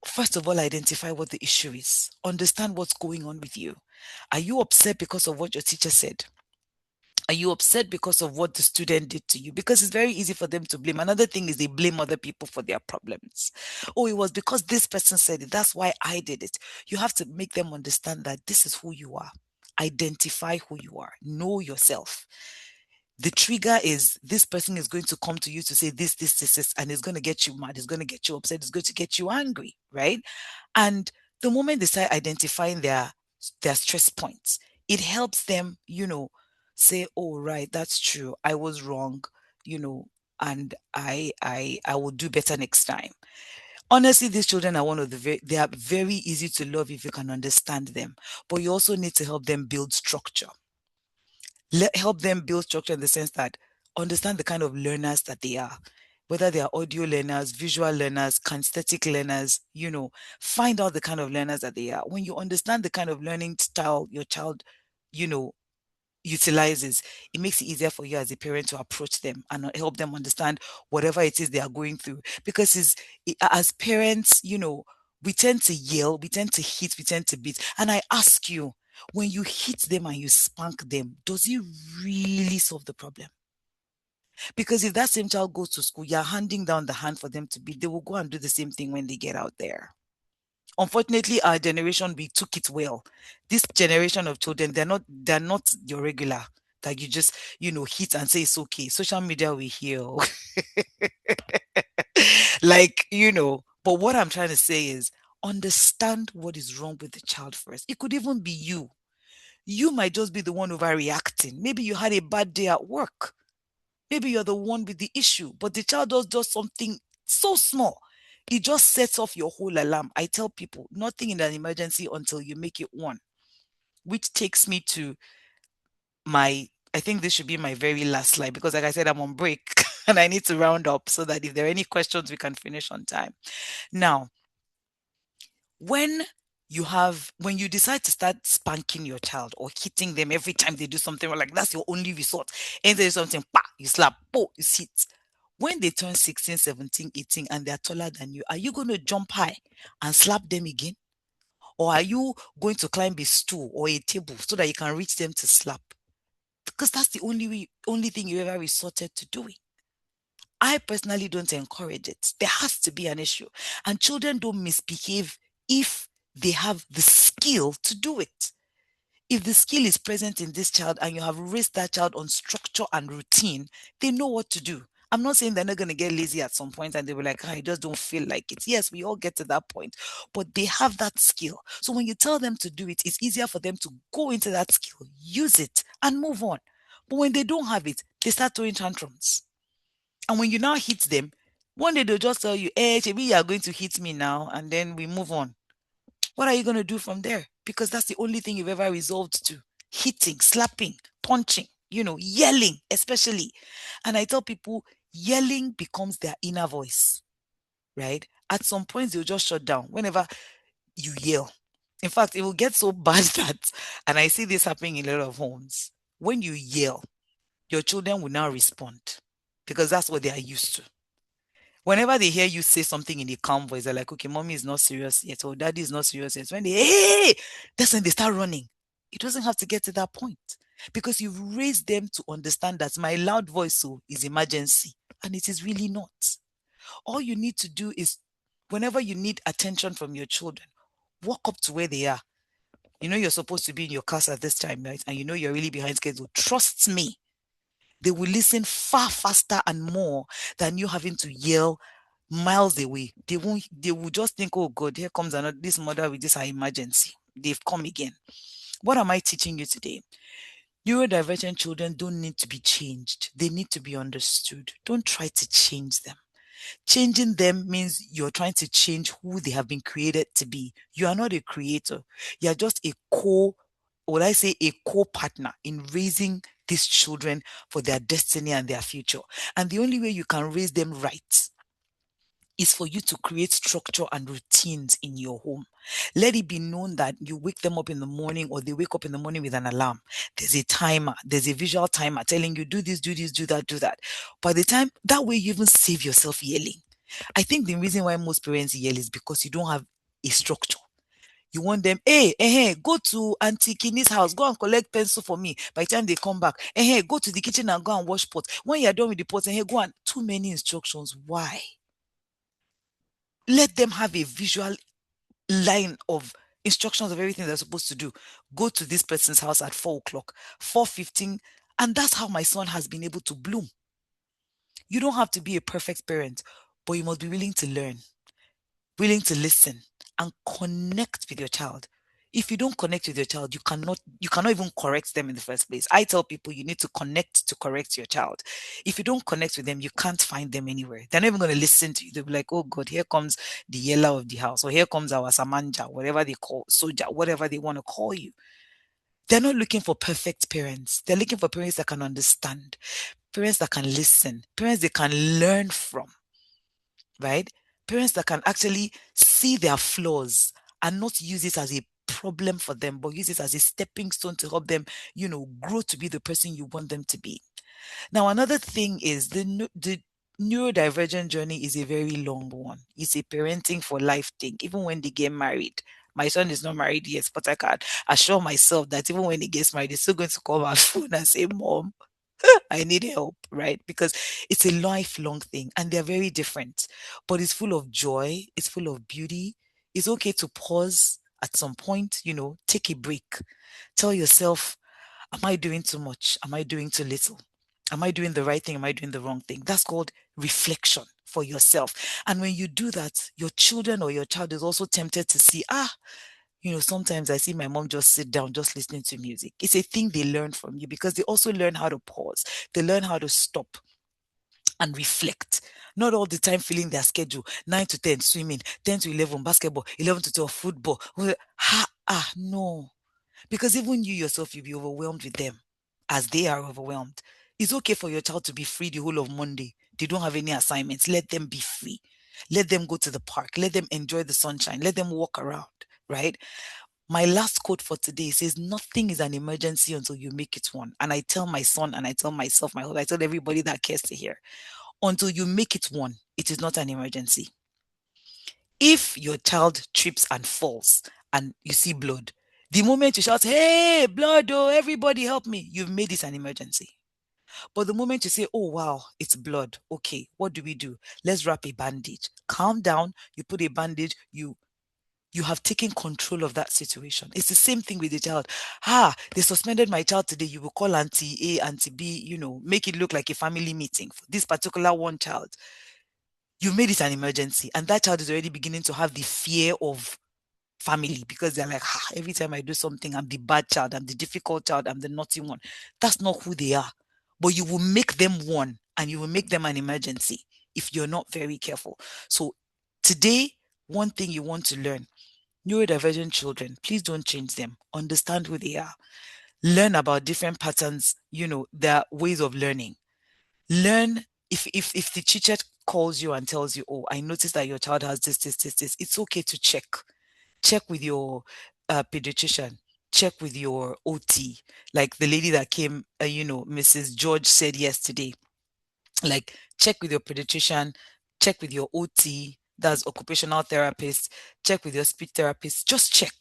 first of all, identify what the issue is. Understand what's going on with you. Are you upset because of what your teacher said? Are you upset because of what the student did to you? Because it's very easy for them to blame. Another thing is they blame other people for their problems. Oh, it was because this person said it. That's why I did it. You have to make them understand that this is who you are. Identify who you are. Know yourself. The trigger is this person is going to come to you to say this, and it's going to get you mad. It's going to get you upset. It's going to get you angry, right? And the moment they start identifying their stress points, it helps them, say, oh, right, that's true. I was wrong, and I will do better next time. Honestly, these children are they are very easy to love if you can understand them, but you also need to help them build structure. Help them build structure in the sense that understand the kind of learners that they are, whether they are audio learners, visual learners, kinesthetic learners, find out the kind of learners that they are. When you understand the kind of learning style your child, utilizes, it makes it easier for you as a parent to approach them and help them understand whatever it is they are going through. Because as parents, we tend to yell, we tend to hit, we tend to beat. And I ask you, when you hit them and you spank them, does it really solve the problem? Because if that same child goes to school, you're handing down the hand for them to beat, they will go and do the same thing when they get out there. Unfortunately, our generation, we took it well. This generation of children, they're not your regular that you just, hit and say it's okay. Social media, we hear. But what I'm trying to say is understand what is wrong with the child first. It could even be you. You might just be the one overreacting. Maybe you had a bad day at work. Maybe you're the one with the issue, but the child does something so small. It just sets off your whole alarm. I tell people, nothing in an emergency until you make it one. Which takes me to I think this should be my very last slide because like I said, I'm on break and I need to round up so that if there are any questions, we can finish on time. Now, when you decide to start spanking your child or hitting them every time they do something wrong, like that's your only resort, and there's something, pa, you slap, po, you hit. When they turn 16, 17, 18, and they're taller than you, are you going to jump high and slap them again? Or are you going to climb a stool or a table so that you can reach them to slap? Because that's the only thing you ever resorted to doing. I personally don't encourage it. There has to be an issue. And children don't misbehave if they have the skill to do it. If the skill is present in this child and you have raised that child on structure and routine, they know what to do. I'm not saying they're not going to get lazy at some point and they were like, I just don't feel like it. Yes, we all get to that point, but they have that skill. So when you tell them to do it, it's easier for them to go into that skill, use it, and move on. But when they don't have it, they start throwing tantrums. And when you now hit them, one day they'll just tell you, Chebi, you are going to hit me now, and then we move on. What are you going to do from there? Because that's the only thing you've ever resolved to. Hitting, slapping, punching, yelling, especially. And I tell people, yelling becomes their inner voice, right? At some point, they'll just shut down whenever you yell. In fact, it will get so bad that, and I see this happening in a lot of homes, when you yell, your children will now respond because that's what they are used to. Whenever they hear you say something in a calm voice, they're like, okay, mommy is not serious yet, or daddy is not serious yet. When hey, that's when they start running. It doesn't have to get to that point because you've raised them to understand that my loud voice is emergency, and it is really not. All you need to do is, whenever you need attention from your children, walk up to where they are. You're supposed to be in your class at this time, right? And you're really behind schedule. Trust me, they will listen far faster and more than you having to yell miles away. They will just think, oh God, here comes this mother with this emergency. They've come again. What am I teaching you today? Neurodivergent children don't need to be changed. They need to be understood. Don't try to change them. Changing them means you're trying to change who they have been created to be. You are not a creator. You are just a co-partner in raising these children for their destiny and their future. And the only way you can raise them right is for you to create structure and routines in your home. Let it be known that you wake them up in the morning, or they wake up in the morning with an alarm. There's a timer, there's a visual timer telling you, do this, do this, do that, do that. By the time, that way you even save yourself yelling. I think the reason why most parents yell is because you don't have a structure. You want them, hey, go to Auntie Kini's house, go and collect pencil for me. By the time they come back, hey, go to the kitchen and go and wash pots. When you're done with the pots, go and too many instructions. Why? Let them have a visual line of instructions of everything they're supposed to do. Go to this person's house at 4:00, 4:15. And that's how my son has been able to bloom. You don't have to be a perfect parent, but you must be willing to learn, willing to listen, and connect with your child. If you don't connect with your child, you cannot even correct them in the first place. I tell people you need to connect to correct your child. If you don't connect with them, you can't find them anywhere. They're not even going to listen to you. They'll be like, oh God, here comes the yellow of the house, or here comes our Samanja, whatever they call, Soja, whatever they want to call you. They're not looking for perfect parents. They're looking for parents that can understand, parents that can listen, parents they can learn from, right? Parents that can actually see their flaws and not use it as a problem for them, but use it as a stepping stone to help them, grow to be the person you want them to be. Now, another thing is the neurodivergent journey is a very long one. It's a parenting for life thing, even when they get married. My son is not married yet, but I can assure myself that even when he gets married, he's still going to call my phone and say, Mom, I need help, right? Because it's a lifelong thing and they're very different, but it's full of joy. It's full of beauty. It's okay to pause at some point, take a break. Tell yourself, am I doing too much? Am I doing too little? Am I doing the right thing? Am I doing the wrong thing? That's called reflection for yourself. And when you do that, your children or your child is also tempted to see, sometimes I see my mom just sit down, just listening to music. It's a thing they learn from you because they also learn how to pause. They learn how to stop and reflect. Not all the time filling their schedule, 9 to 10 swimming, 10 to 11 basketball, 11 to 12 football. No. Because even you yourself, you'll be overwhelmed with them as they are overwhelmed. It's okay for your child to be free the whole of Monday. They don't have any assignments. Let them be free. Let them go to the park. Let them enjoy the sunshine. Let them walk around, right? My last quote for today says, nothing is an emergency until you make it one. And I tell my son and I tell myself, I tell everybody that cares to hear, until you make it one, it is not an emergency. If your child trips and falls and you see blood, the moment you shout, hey, blood, oh, everybody help me, you've made it an emergency. But the moment you say, oh, wow, it's blood. Okay, what do we do? Let's wrap a bandage. Calm down. You put a bandage. You have taken control of that situation. It's the same thing with the child. They suspended my child today. You will call Auntie A, Auntie B, make it look like a family meeting for this particular one child. You made it an emergency. And that child is already beginning to have the fear of family because they're like, every time I do something, I'm the bad child, I'm the difficult child, I'm the naughty one. That's not who they are. But you will make them one and you will make them an emergency if you're not very careful. So today, one thing you want to learn, neurodivergent children, please don't change them. Understand who they are. Learn about different patterns, their ways of learning. Learn if the teacher calls you and tells you, oh, I noticed that your child has this, it's okay to check. Check with your pediatrician, check with your OT, like the lady that came, Mrs. George said yesterday, like check with your pediatrician, check with your OT, that's occupational therapist, check with your speech therapist, just check.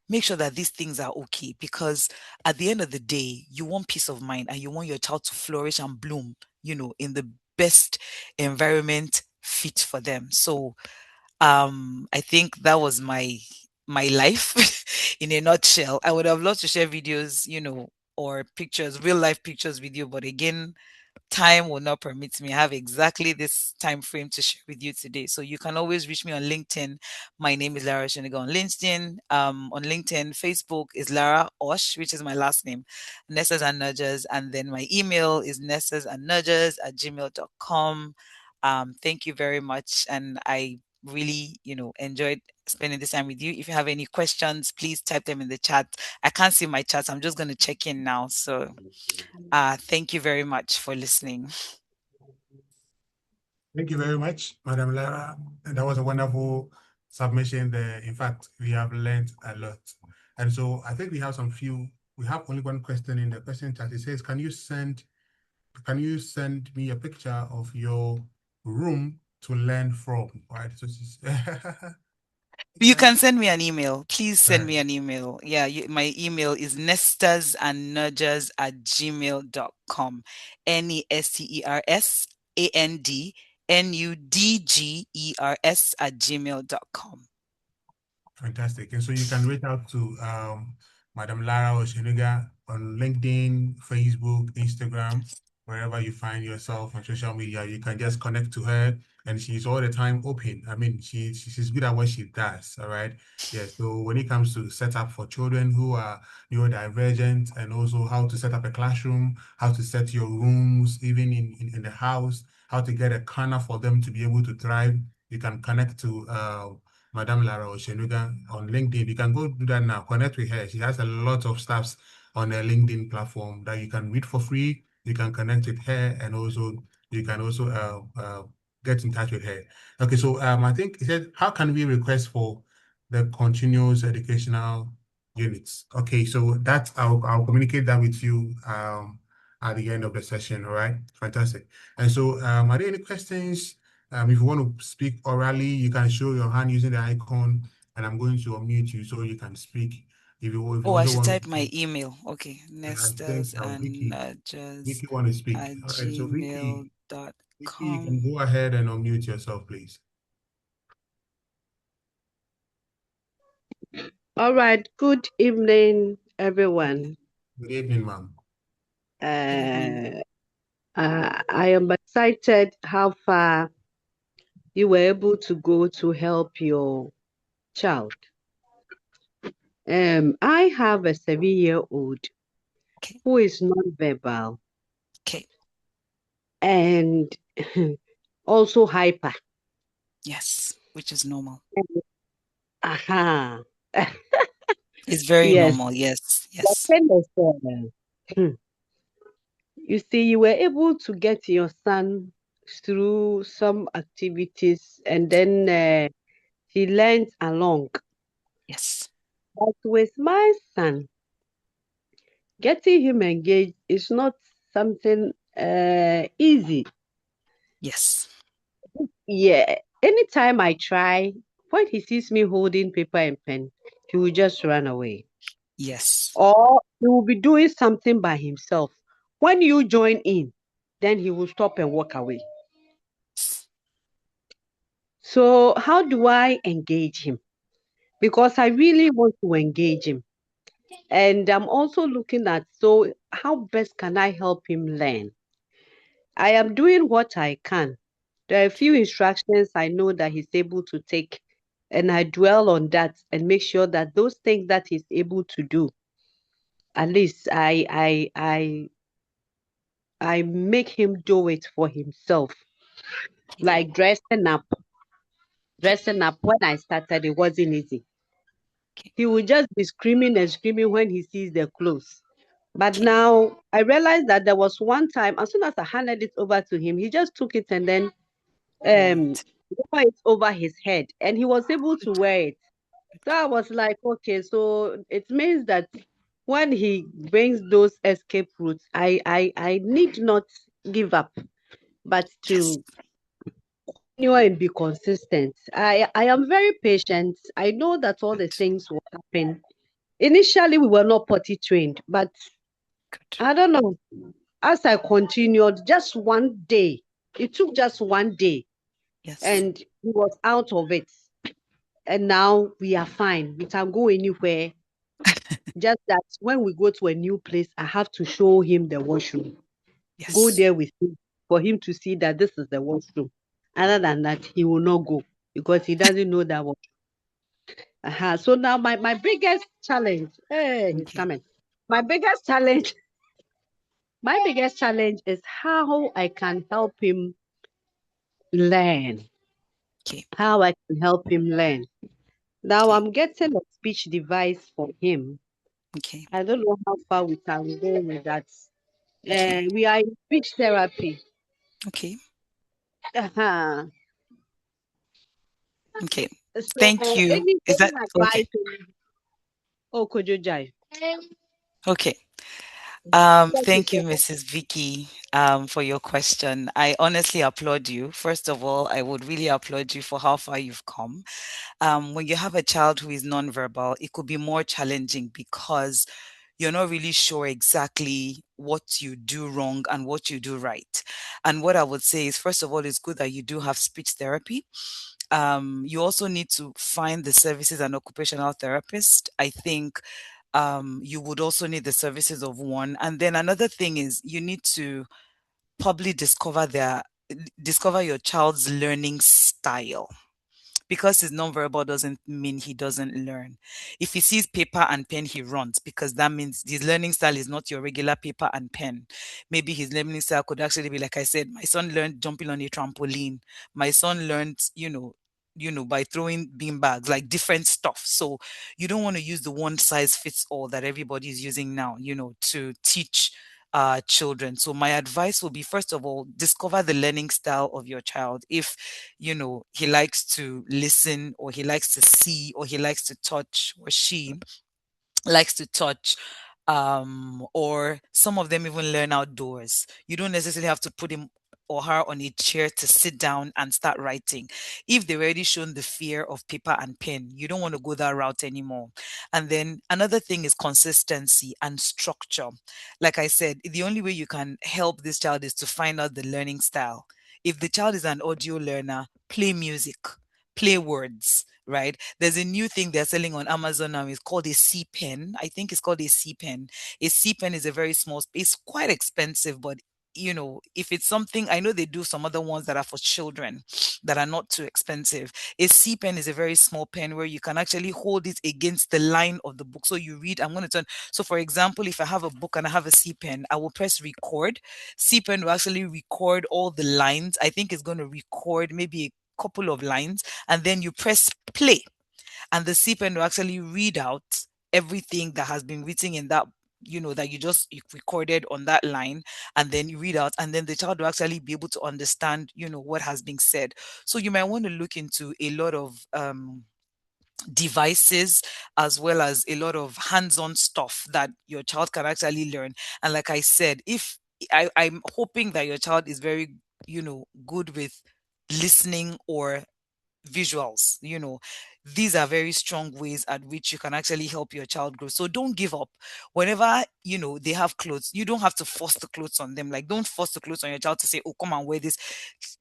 Make sure that these things are okay, because at the end of the day, you want peace of mind and you want your child to flourish and bloom, in the best environment fit for them. So I think that was my life in a nutshell. I would have loved to share videos, or pictures, real life pictures with you, but again, time will not permit me. I have exactly this time frame to share with you today. So you can always reach me on LinkedIn. My name is Lara Oshinuga on LinkedIn. On LinkedIn, Facebook is Lara Osh, which is my last name, Nessas and Nudges. And then my email is nessasandnudges@gmail.com. Thank you very much. And I really, enjoyed spending this time with you. If you have any questions, please type them in the chat. I can't see my chat. So I'm just going to check in now. So thank you very much for listening. Thank you very much, Madam Lara. And that was a wonderful submission there. In fact, we have learned a lot. And so I think we have we have only one question in the question chat. It says, can you send me a picture of your room to learn from? Right. So You can send me an email. Please send right. me an email. Yeah, my email is nestersandnudgers@gmail.com. NESTERSANDNUDGERS@gmail.com. Fantastic. And so you can reach out to Madam Lara Oshinuga on LinkedIn, Facebook, Instagram, wherever you find yourself on social media. You can just connect to her, and she's all the time open. I mean, she's good at what she does. All right. Yeah. So when it comes to setup for children who are neurodivergent, and also how to set up a classroom, how to set your rooms, even in the house, how to get a corner for them to be able to thrive, you can connect to Madam Lara Oshinuga on LinkedIn. You can go do that now. Connect with her. She has a lot of stuffs on her LinkedIn platform that you can read for free. You can connect with her, and also you can also get in touch with her. Okay, so I think he said, how can we request for the continuous educational units? Okay, so that I'll communicate that with you at the end of the session. All right, fantastic. And so, are there any questions? If you want to speak orally, you can show your hand using the icon, and I'm going to unmute you so you can speak. If you Oh, I also should want type to my speak, email. Okay. and I think Nestersandnudgers Vicky want to speak. at All right, so Vicky, you can gmail.com. go ahead and unmute yourself, please. All right. Good evening, everyone. Good evening, ma'am. I am excited how far you were able to go to help your child. I have a 7-year-old Okay. who is non-verbal Okay. and also hyper. Yes, which is normal. Aha. It's very Yes. normal. Yes. But Yes. kind of, you see, you were able to get your son through some activities, and then he learns along. Yes. But with my son, getting him engaged is not something easy. Yes. Yeah, anytime I try, when he sees me holding paper and pen, he will just run away. Yes. Or he will be doing something by himself. When you join in, then he will stop and walk away. So, how do I engage him? Because I really want to engage him. And I'm also looking at, so how best can I help him learn? I am doing what I can. There are a few instructions I know that he's able to take, and I dwell on that and make sure that those things that he's able to do, at least I make him do it for himself. Like dressing up. Dressing up, when I started, it wasn't easy. Okay. He would just be screaming and screaming when he sees the clothes. But Okay. now I realized that there was one time, as soon as I handed it over to him, he just took it and then Wore um it. wore it over his head, and he was able to wear it. So I was like, okay, so it means that when he brings those escape routes, I need not give up, but Yes. to continue and be consistent. I am very patient. I know that all the Good. things will happen. Initially, we were not potty trained, but Good. I don't know. As I continued, just one day, it took just one day, Yes. and he was out of it. And now we are fine. We can go anywhere. Just that when we go to a new place, I have to show him the washroom. Go Yes. there with him for him to see that this is the washroom. Other than that, he will not go because he doesn't know that washroom. So now my biggest challenge, hey, he's Okay. coming. My biggest challenge, my biggest challenge is how I can help him learn. Okay. How I can help him learn. Now Okay. I'm getting a speech device for him. Okay. I don't know how far we can go with that. Okay. We are in speech therapy. Okay. Uh-huh. Okay. Thank So you. any Is that okay? advice? Oh, could you jive? Okay. Thank you, Mrs. Vicky, for your question. I honestly applaud you. First of all, I would really applaud you for how far you've come. When you have a child who is nonverbal, it could be more challenging because you're not really sure exactly what you do wrong and what you do right. And what I would say is, first of all, it's good that you do have speech therapy. You also need to find the services an occupational therapist. I think you would also need the services of one. And then another thing is you need to probably discover your child's learning style. Because he's nonverbal doesn't mean he doesn't learn. If he sees paper and pen, he runs because that means his learning style is not your regular paper and pen. Maybe his learning style could actually be, like I said, my son learned jumping on a trampoline. My son learned, by throwing bean bags, like different stuff. So you don't want to use the one size fits all that everybody is using now, to teach children. So my advice will be, first of all, discover the learning style of your child. If he likes to listen, or he likes to see, or he likes to touch, or she likes to touch, or some of them even learn outdoors. You don't necessarily have to put him or her on a chair to sit down and start writing. If they've already shown the fear of paper and pen, you don't want to go that route anymore. And then another thing is consistency and structure. Like I said, the only way you can help this child is to find out the learning style. If the child is an audio learner, play music, play words, right? There's a new thing they're selling on Amazon now. It's called a C pen. I think it's called a C pen. A C pen is a very small space, quite expensive, but if it's something, I know they do some other ones that are for children that are not too expensive. A C pen is a very small pen where you can actually hold it against the line of the book. So you read, I'm going to turn. So for example, if I have a book and I have a C pen, I will press record. C pen will actually record all the lines. I think it's going to record maybe a couple of lines, and then you press play, and the C pen will actually read out everything that has been written in that that you recorded on that line, and then you read out, and then the child will actually be able to understand, what has been said. So you might want to look into a lot of devices, as well as a lot of hands-on stuff that your child can actually learn. And like I said, if I'm hoping that your child is very, good with listening or visuals. These are very strong ways at which you can actually help your child grow. So don't give up. Whenever they have clothes, you don't have to force the clothes on them. Like, don't force the clothes on your child to say, oh, come and wear this.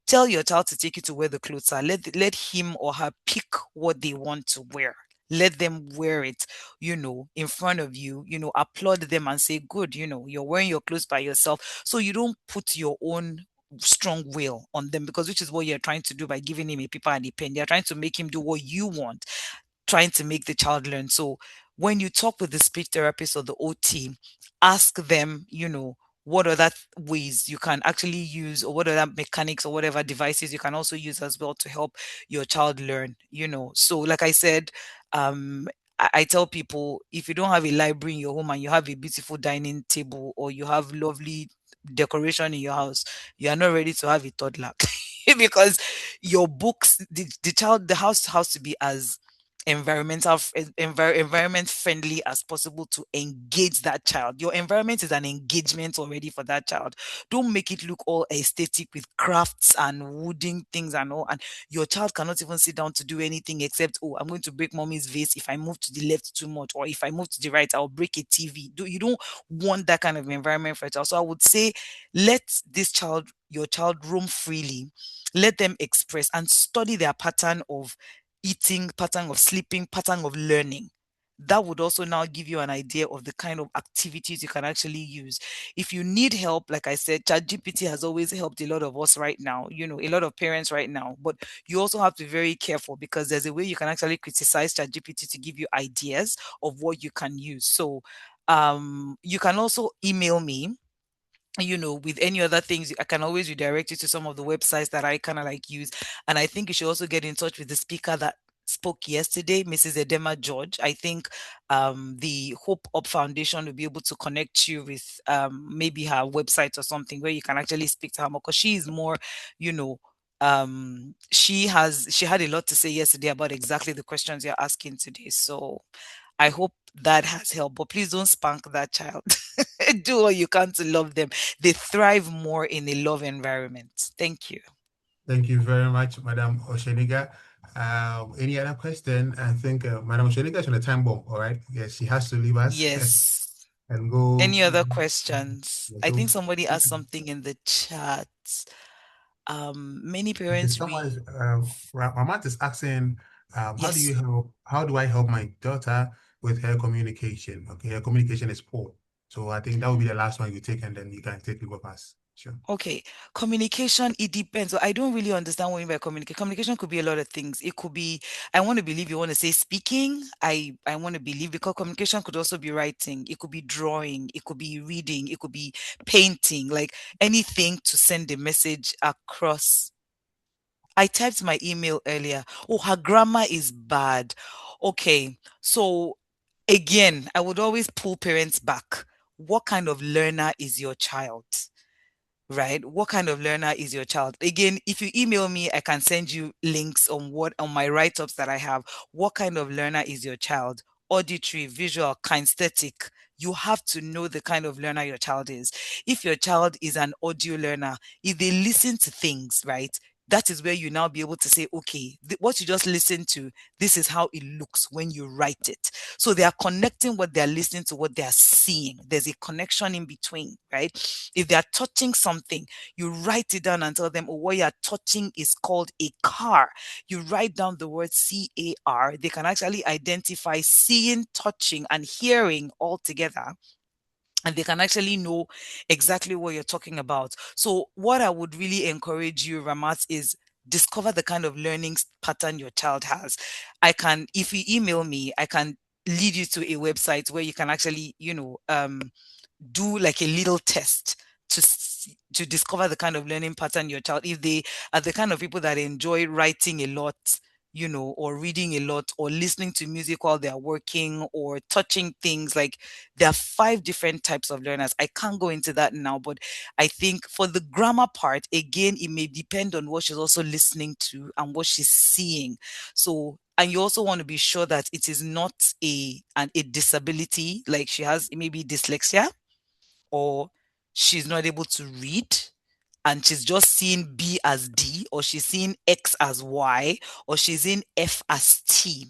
Tell your child to take you to where the clothes are. Let him or her pick what they want to wear. Let them wear it, in front of you. Applaud them and say, good, you're wearing your clothes by yourself. So you don't put your own strong will on them, because which is what you're trying to do by giving him a paper and a pen. You're trying to make him do what you want, trying to make the child learn. So when you talk with the speech therapist or the OT, ask them, what other ways you can actually use, or what other mechanics or whatever devices you can also use as well to help your child learn. So like I said, I tell people, if you don't have a library in your home and you have a beautiful dining table, or you have lovely decoration in your house, you are not ready to have a toddler. Because your books, the house has to be as environment friendly as possible to engage that child. Your environment is an engagement already for that child. Don't make it look all aesthetic with crafts and wooden things and all, and your child cannot even sit down to do anything except, oh, I'm going to break mommy's vase if I move to the left too much, or if I move to the right, I'll break a TV. You don't want that kind of environment for a child. So I would say, let your child roam freely. Let them express and study their pattern of eating, pattern of sleeping, pattern of learning. That would also now give you an idea of the kind of activities you can actually use. If you need help, like I said, ChatGPT has always helped a lot of us right now, a lot of parents right now. But you also have to be very careful, because there's a way you can actually criticize ChatGPT to give you ideas of what you can use. So you can also email me, with any other things. I can always redirect you to some of the websites that I kind of like use. And I think you should also get in touch with the speaker that spoke yesterday, Mrs. Edema George. I think the Hope Up Foundation will be able to connect you with maybe her website or something, where you can actually speak to her more, because she is more, she had a lot to say yesterday about exactly the questions you're asking today. So I hope that has helped, but please don't spank that child. Do all you can to love them. They thrive more in a love environment. Thank you. Thank you very much, Madam Oshinuga. Any other question? I think Madam Oshinuga is on a time bomb, all right? Yes, she has to leave us Yes. and go. Any other questions? Yeah, I think go. somebody asked something in the chat. Many Okay, parents someone read. is, Ramat is asking, Yes. how do I help my daughter with her communication? Okay, her communication is poor. So I think that will be the last one you take, and then you can take the pass. Sure. Okay, communication, it depends. So I don't really understand what you mean by communication. Communication could be a lot of things. It could be, I want to believe you want to say speaking. I want to believe, because communication could also be writing. It could be drawing. It could be reading. It could be painting, like anything to send a message across. I typed my email earlier. Oh, her grammar is bad. Okay, so again, I would always pull parents back. What kind of learner is your child? Right? What kind of learner is your child? Again, if you email me, I can send you links on my write-ups that I have. What kind of learner is your child? Auditory, visual, kinesthetic. You have to know the kind of learner your child is. If your child is an audio learner, if they listen to things, right? That is where you now be able to say, okay, what you just listened to, this is how it looks when you write it. So they are connecting what they're listening to what they are seeing. There's a connection in between, right? If they are touching something, you write it down and tell them, oh, what you're touching is called a car. You write down the word CAR. They can actually identify seeing, touching, and hearing all together, and they can actually know exactly what you're talking about. So what I would really encourage you, Ramat, is discover the kind of learning pattern your child has. If you email me, I can lead you to a website where you can actually, do like a little test to discover the kind of learning pattern your child. If they are the kind of people that enjoy writing a lot, or reading a lot, or listening to music while they're working, or touching things. Like, there are 5 different types of learners. I can't go into that now, but I think for the grammar part, again, it may depend on what she's also listening to and what she's seeing. So, and you also want to be sure that it is not a disability, like she has maybe dyslexia, or she's not able to read and she's just seeing B as D, or she's seeing X as Y, or she's in F as T.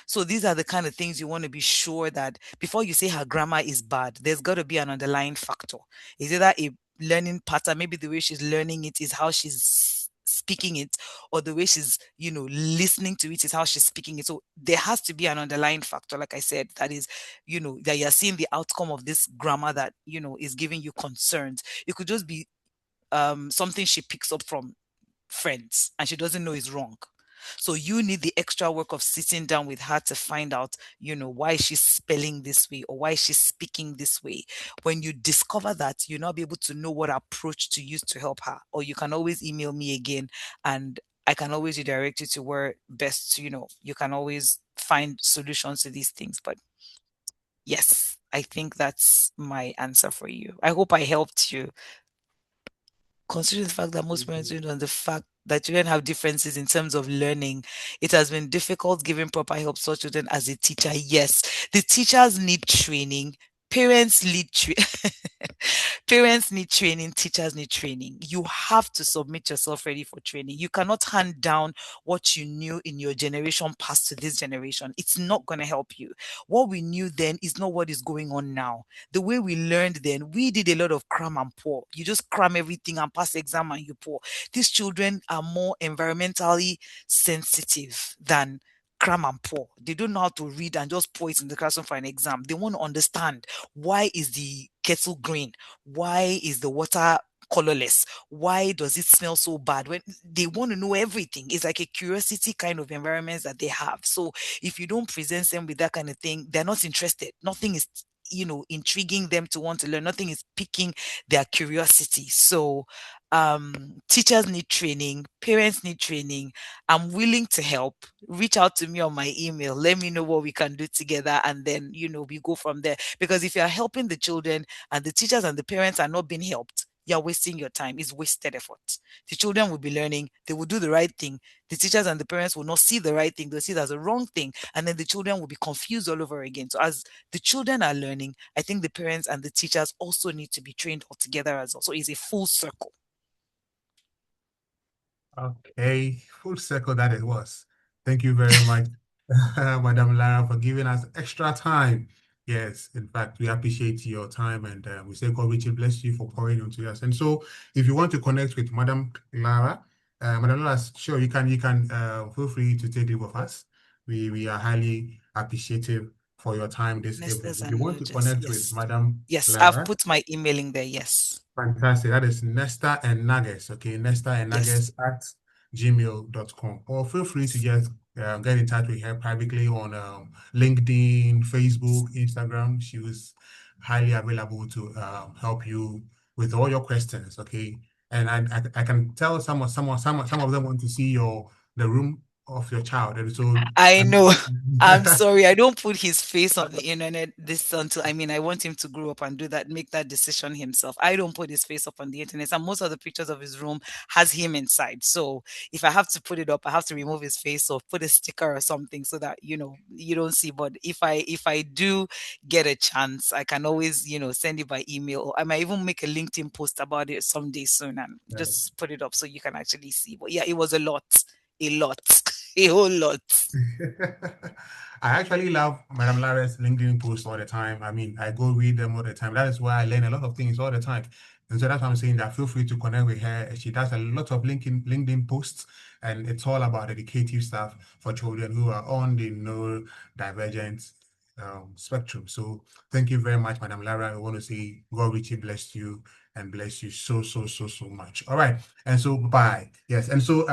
So these are the kind of things you want to be sure that before you say her grammar is bad, there's got to be an underlying factor. Is either a learning pattern, maybe the way she's learning it is how she's speaking it, or the way she's listening to it is how she's speaking it. So there has to be an underlying factor, like I said, that is that you're seeing the outcome of this grammar that is giving you concerns. It could just be something she picks up from friends and she doesn't know is wrong. So you need the extra work of sitting down with her to find out, why she's spelling this way or why she's speaking this way. When you discover that, you'll now be able to know what approach to use to help her. Or you can always email me again and I can always redirect you to where best, you can always find solutions to these things. But yes, I think that's my answer for you. I hope I helped you. Considering the fact that most parents don't know the fact that children have differences in terms of learning, it has been difficult giving proper help to such children as a teacher. Yes, the teachers need training. Parents need parents need training, teachers need training. You have to submit yourself ready for training. You cannot hand down what you knew in your generation past to this generation. It's not going to help you. What we knew then is not what is going on now. The way we learned then, we did a lot of cram and pour. You just cram everything and pass the exam and you pour. These children are more environmentally sensitive than cram and pour. They don't know how to read and just pour it in the classroom for an exam. They want to understand, why is the kettle green? Why is the water colorless? Why does it smell so bad? When they want to know everything, it's like a curiosity kind of environments that they have. So if you don't present them with that kind of thing, they're not interested. Nothing is intriguing them to want to learn. Nothing is piquing their curiosity. So teachers need training, parents need training. I'm willing to help. Reach out to me on my email. Let me know what we can do together, and then we go from there. Because if you're helping the children and the teachers and the parents are not being helped, you're wasting your time. It's wasted effort. The children will be learning, they will do the right thing. The teachers and the parents will not see the right thing, they'll see it as a wrong thing, and then the children will be confused all over again. So as the children are learning, I think the parents and the teachers also need to be trained all together as well. So it's a full circle. Okay, full circle that it was. Thank you very much, Madam Lara, for giving us extra time. Yes, in fact, we appreciate your time, and we say God richly bless you for pouring into us. And so, if you want to connect with Madam Lara, sure, you can feel free to take it with us. We are highly appreciative for your time this evening. If you want to connect with Madam I've Lara, put my emailing there. Yes. fantastic. That is Nesta and Nuggets. Okay, Nesta and Nuggets at gmail.com. Or feel free to just get in touch with her privately on LinkedIn, Facebook, Instagram. She was highly available to help you with all your questions. Okay, and I can tell some of them want to see the room of your child, and so I know. I'm sorry, I don't put his face on the internet I want him to grow up and make that decision himself. I don't put his face up on the internet, and most of the pictures of his room has him inside. So if I have to put it up, I have to remove his face or put a sticker or something so that you don't see. But if I do get a chance, I can always send it by email, or I might even make a LinkedIn post about it someday soon and just put it up so you can actually see. But yeah, it was a lot. A whole lot. I actually love Madam Lara's LinkedIn posts all the time. I mean, I go read them all the time. That is why I learn a lot of things all the time. And so that's why I'm saying that feel free to connect with her. She does a lot of LinkedIn posts, and it's all about educative stuff for children who are on the neurodivergent spectrum. So thank you very much, Madam Lara. I want to say God richly bless you and bless you so much. All right. And so bye. Yes. And so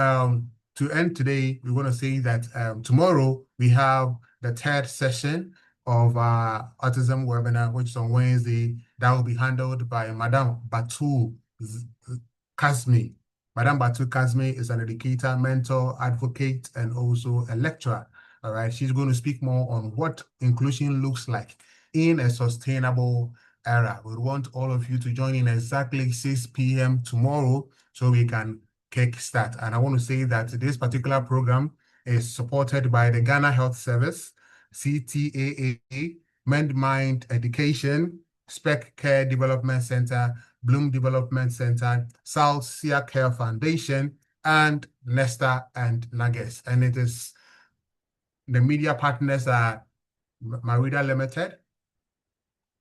to end today, we want to say that tomorrow we have the third session of our autism webinar, which is on Wednesday. That will be handled by Madam Batu Kazmi. Madam Batu Kazmi is an educator, mentor, advocate, and also a lecturer. All right, she's going to speak more on what inclusion looks like in a sustainable era. We want all of you to join in exactly 6 p.m. tomorrow so we can kickstart. And I want to say that this particular program is supported by the Ghana Health Service, CTAA, Mend Mind Education, Spec Care Development Center, Bloom Development Center, South Sea Care Foundation, and Nesta and Nages. And it is the media partners are Marida Limited,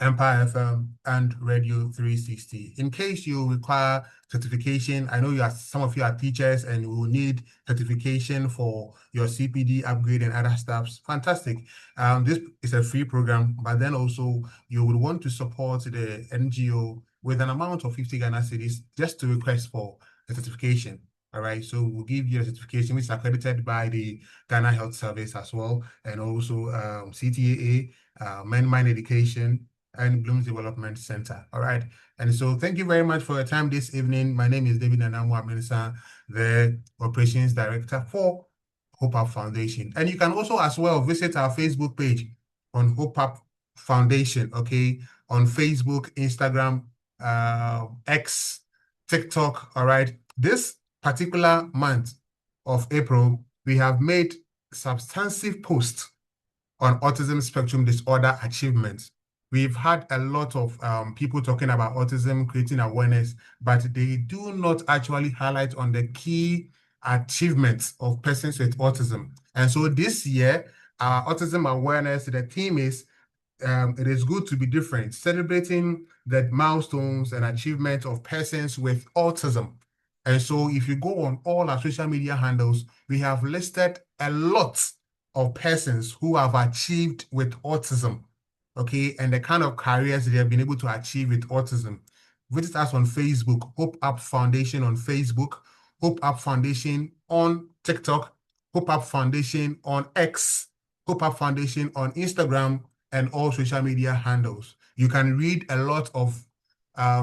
Empire FM, and Radio 360. In case you require certification, I know some of you are teachers and you will need certification for your CPD upgrade and other stuffs. Fantastic. This is a free program, but then also you would want to support the NGO with an amount of 50 Ghana cedis just to request for a certification. All right, so we'll give you a certification which is accredited by the Ghana Health Service as well, and also CTAA, Mend Mind Education, and Bloom's Development Center. All right. And so thank you very much for your time this evening. My name is David Nanamu Aminsa, the Operations Director for Hope Up Foundation. And you can also as well visit our Facebook page on Hope Up Foundation, okay? On Facebook, Instagram, X, TikTok, all right? This particular month of April, we have made substantive posts on autism spectrum disorder achievements. We've had a lot of people talking about autism, creating awareness, but they do not actually highlight on the key achievements of persons with autism. And so this year, our autism awareness, the theme is, it is good to be different, celebrating the milestones and achievements of persons with autism. And so if you go on all our social media handles, we have listed a lot of persons who have achieved with autism, okay, and the kind of careers they have been able to achieve with autism. Visit us on Facebook, Hope Up Foundation on Facebook, Hope Up Foundation on TikTok, Hope Up Foundation on X, Hope Up Foundation on Instagram, and all social media handles. You can read a lot of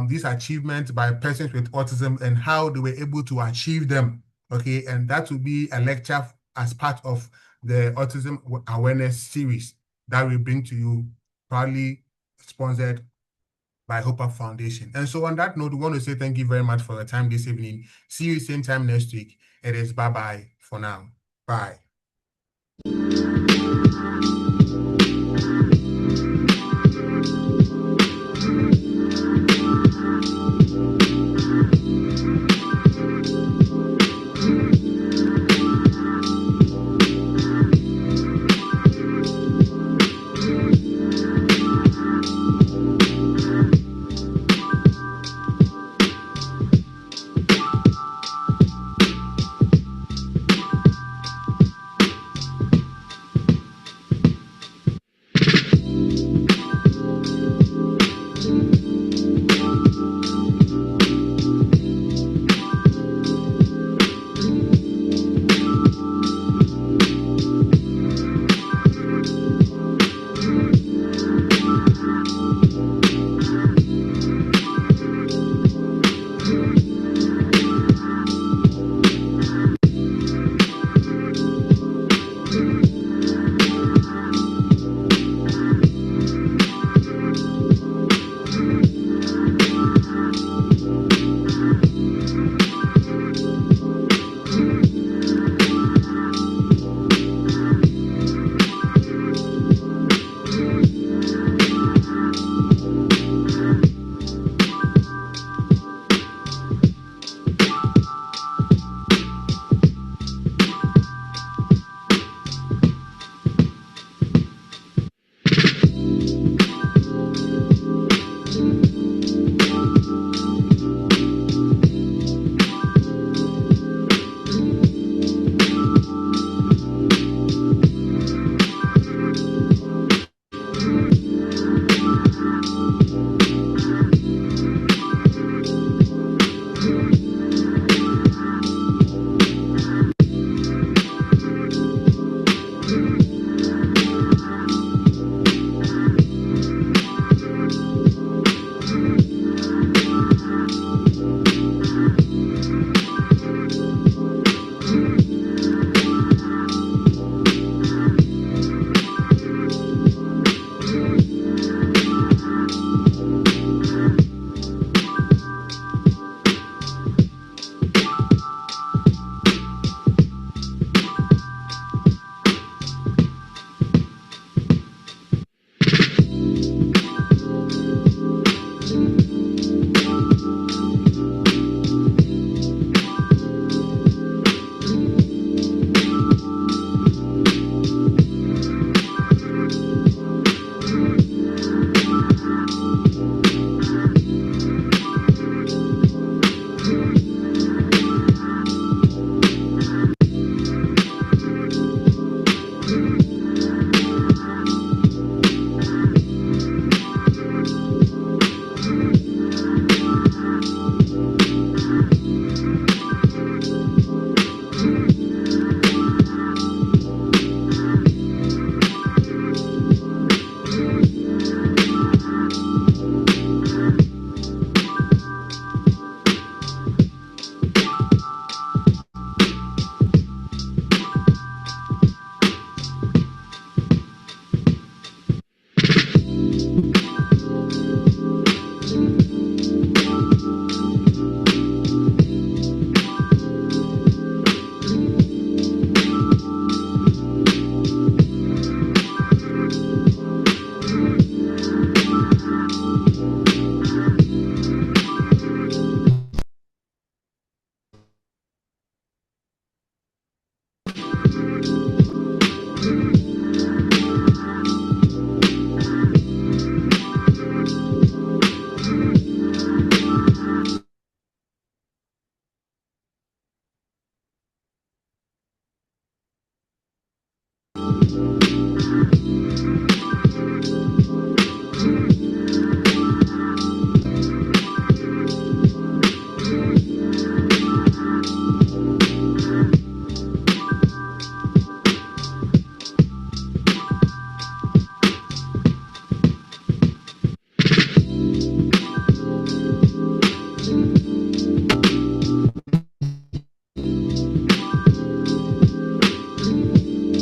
these achievements by persons with autism and how they were able to achieve them, okay, and that will be a lecture as part of the Autism Awareness Series that we bring to you, proudly sponsored by Hope Up Foundation. And so on that note, we want to say thank you very much for your time this evening. See you same time next week. It is bye-bye for now. Bye.